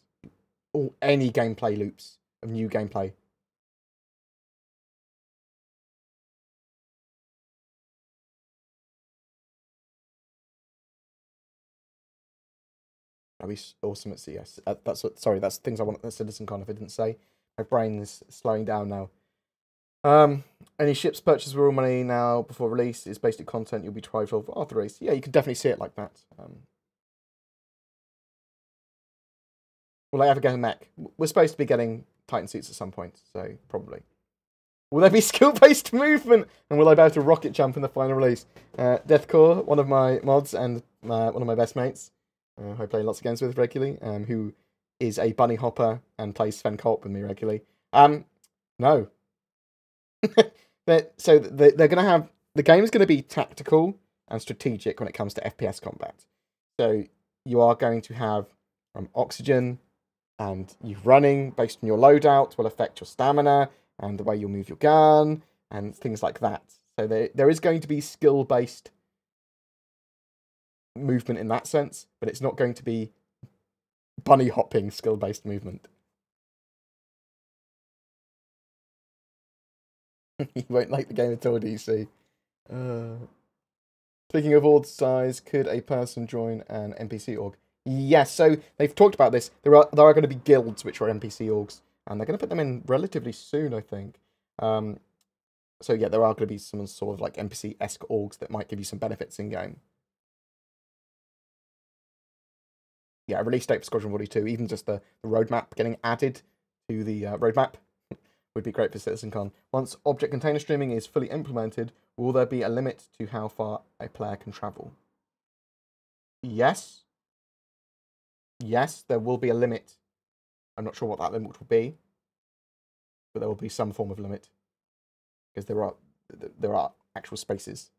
Any gameplay loops of new gameplay. That'd be awesome at CS. That's things I want at CitizenCon if I didn't say. My brain is slowing down now. Any ships purchased with real money now before release is basic content you'll be deprived of after the race. Yeah, you can definitely see it like that. Will I ever get a mech? We're supposed to be getting Titan suits at some point, so probably. Will there be skill-based movement? And will I be able to rocket jump in the final release? Deathcore, one of my mods and one of my best mates, who I play lots of games with regularly, who is a bunny hopper and plays Sven Co-op with me regularly. No. So they're going to have... The game is going to be tactical and strategic when it comes to FPS combat. So you are going to have oxygen, and you running based on your loadout will affect your stamina and the way you'll move your gun and things like that. So there is going to be skill-based movement in that sense, but it's not going to be bunny hopping skill-based movement. You won't like the game at all, do you see? Speaking of org size, could a person join an NPC org? Yes, so they've talked about this. There are going to be guilds which are NPC orgs, and they're going to put them in relatively soon, I think. So yeah, there are going to be some sort of like NPC-esque orgs that might give you some benefits in game. Yeah, a release date for Squadron 42, even just the roadmap getting added to the roadmap would be great for CitizenCon. Once object container streaming is fully implemented, will there be a limit to how far a player can travel? Yes. Yes, there will be a limit. I'm not sure what that limit will be, but there will be some form of limit. because there are actual spaces.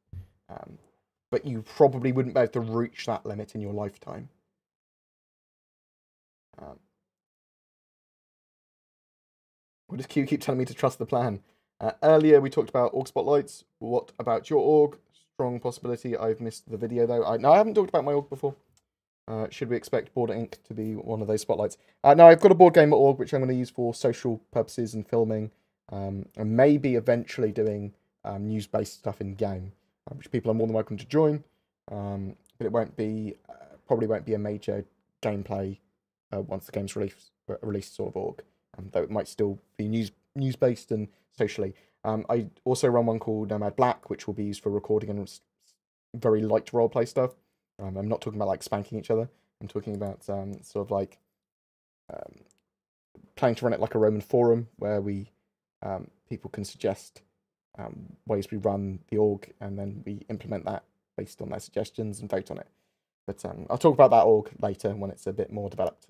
But you probably wouldn't be able to reach that limit in your lifetime. What does Q keep telling me to trust the plan? Earlier we talked about org spotlights. What about your org? Strong possibility I've missed the video though. No, I haven't talked about my org before. Should we expect Bored Inc. to be one of those spotlights? No, I've got a BoredGamer Org which I'm going to use for social purposes and filming, and maybe eventually doing news-based stuff in game, which people are more than welcome to join. But it won't be probably won't be a major gameplay once the game's released sort of org. Though it might still be news-based and socially. I also run one called Nomad Black, which will be used for recording and very light roleplay stuff. I'm not talking about like spanking each other. I'm talking about sort of like planning to run it like a Roman forum where we people can suggest ways we run the org, and then we implement that based on their suggestions and vote on it. But I'll talk about that org later when it's a bit more developed.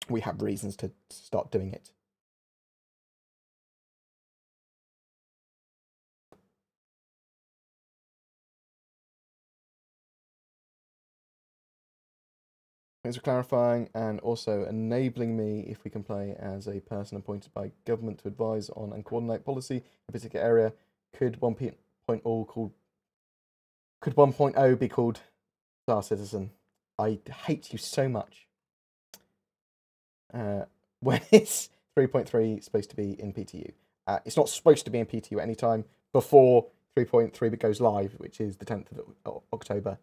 We have reasons to start doing it. Thanks for clarifying and also enabling me if we can play as a person appointed by government to advise on and coordinate policy in a particular area. Could 1.0 be called Star Citizen? I hate you so much. When is 3.3 supposed to be in PTU? It's not supposed to be in PTU anytime before 3.3 goes live, which is the 10th of October,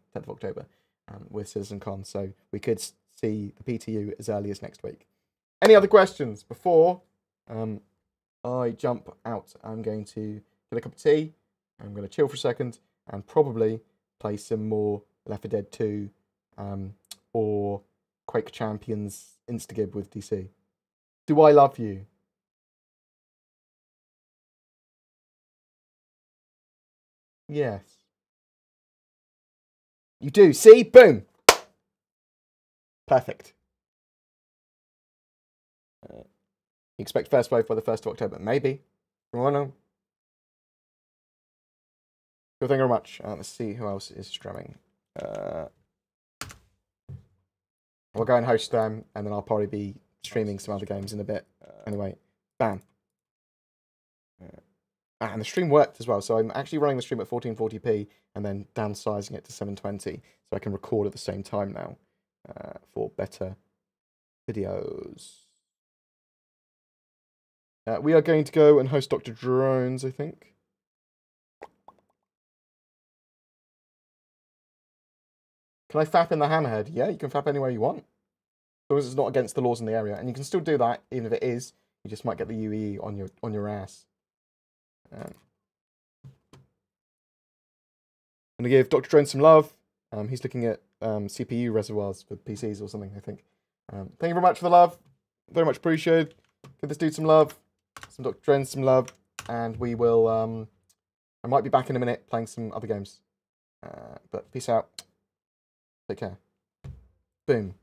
with CitizenCon. So we could see the PTU as early as next week. Any other questions before I jump out? I'm going to get a cup of tea. I'm going to chill for a second and probably play some more Left 4 Dead 2 or Quake Champions Instagib with DC. Do I love you? Yes. You do. See? Boom. Perfect. You expect first wave by the 1st of October? Maybe. I don't know. Well, thank you very much. Let's see who else is streaming. I'll go and host them, and then I'll probably be streaming some other games in a bit. Anyway, bam. And the stream worked as well, so I'm actually running the stream at 1440p and then downsizing it to 720, so I can record at the same time now for better videos. We are going to go and host Dr. Drones, I think. Can I fap in the hammerhead? Yeah, you can fap anywhere you want. As long as it's not against the laws in the area. And you can still do that, even if it is. You just might get the UE on your ass. I'm going to give Dr. Drone some love. He's looking at CPU reservoirs for PCs or something, I think. Thank you very much for the love. Very much appreciated. Give this dude some love. Some Dr. Drone some love. And we will... I might be back in a minute playing some other games. But peace out. Take care. Boom.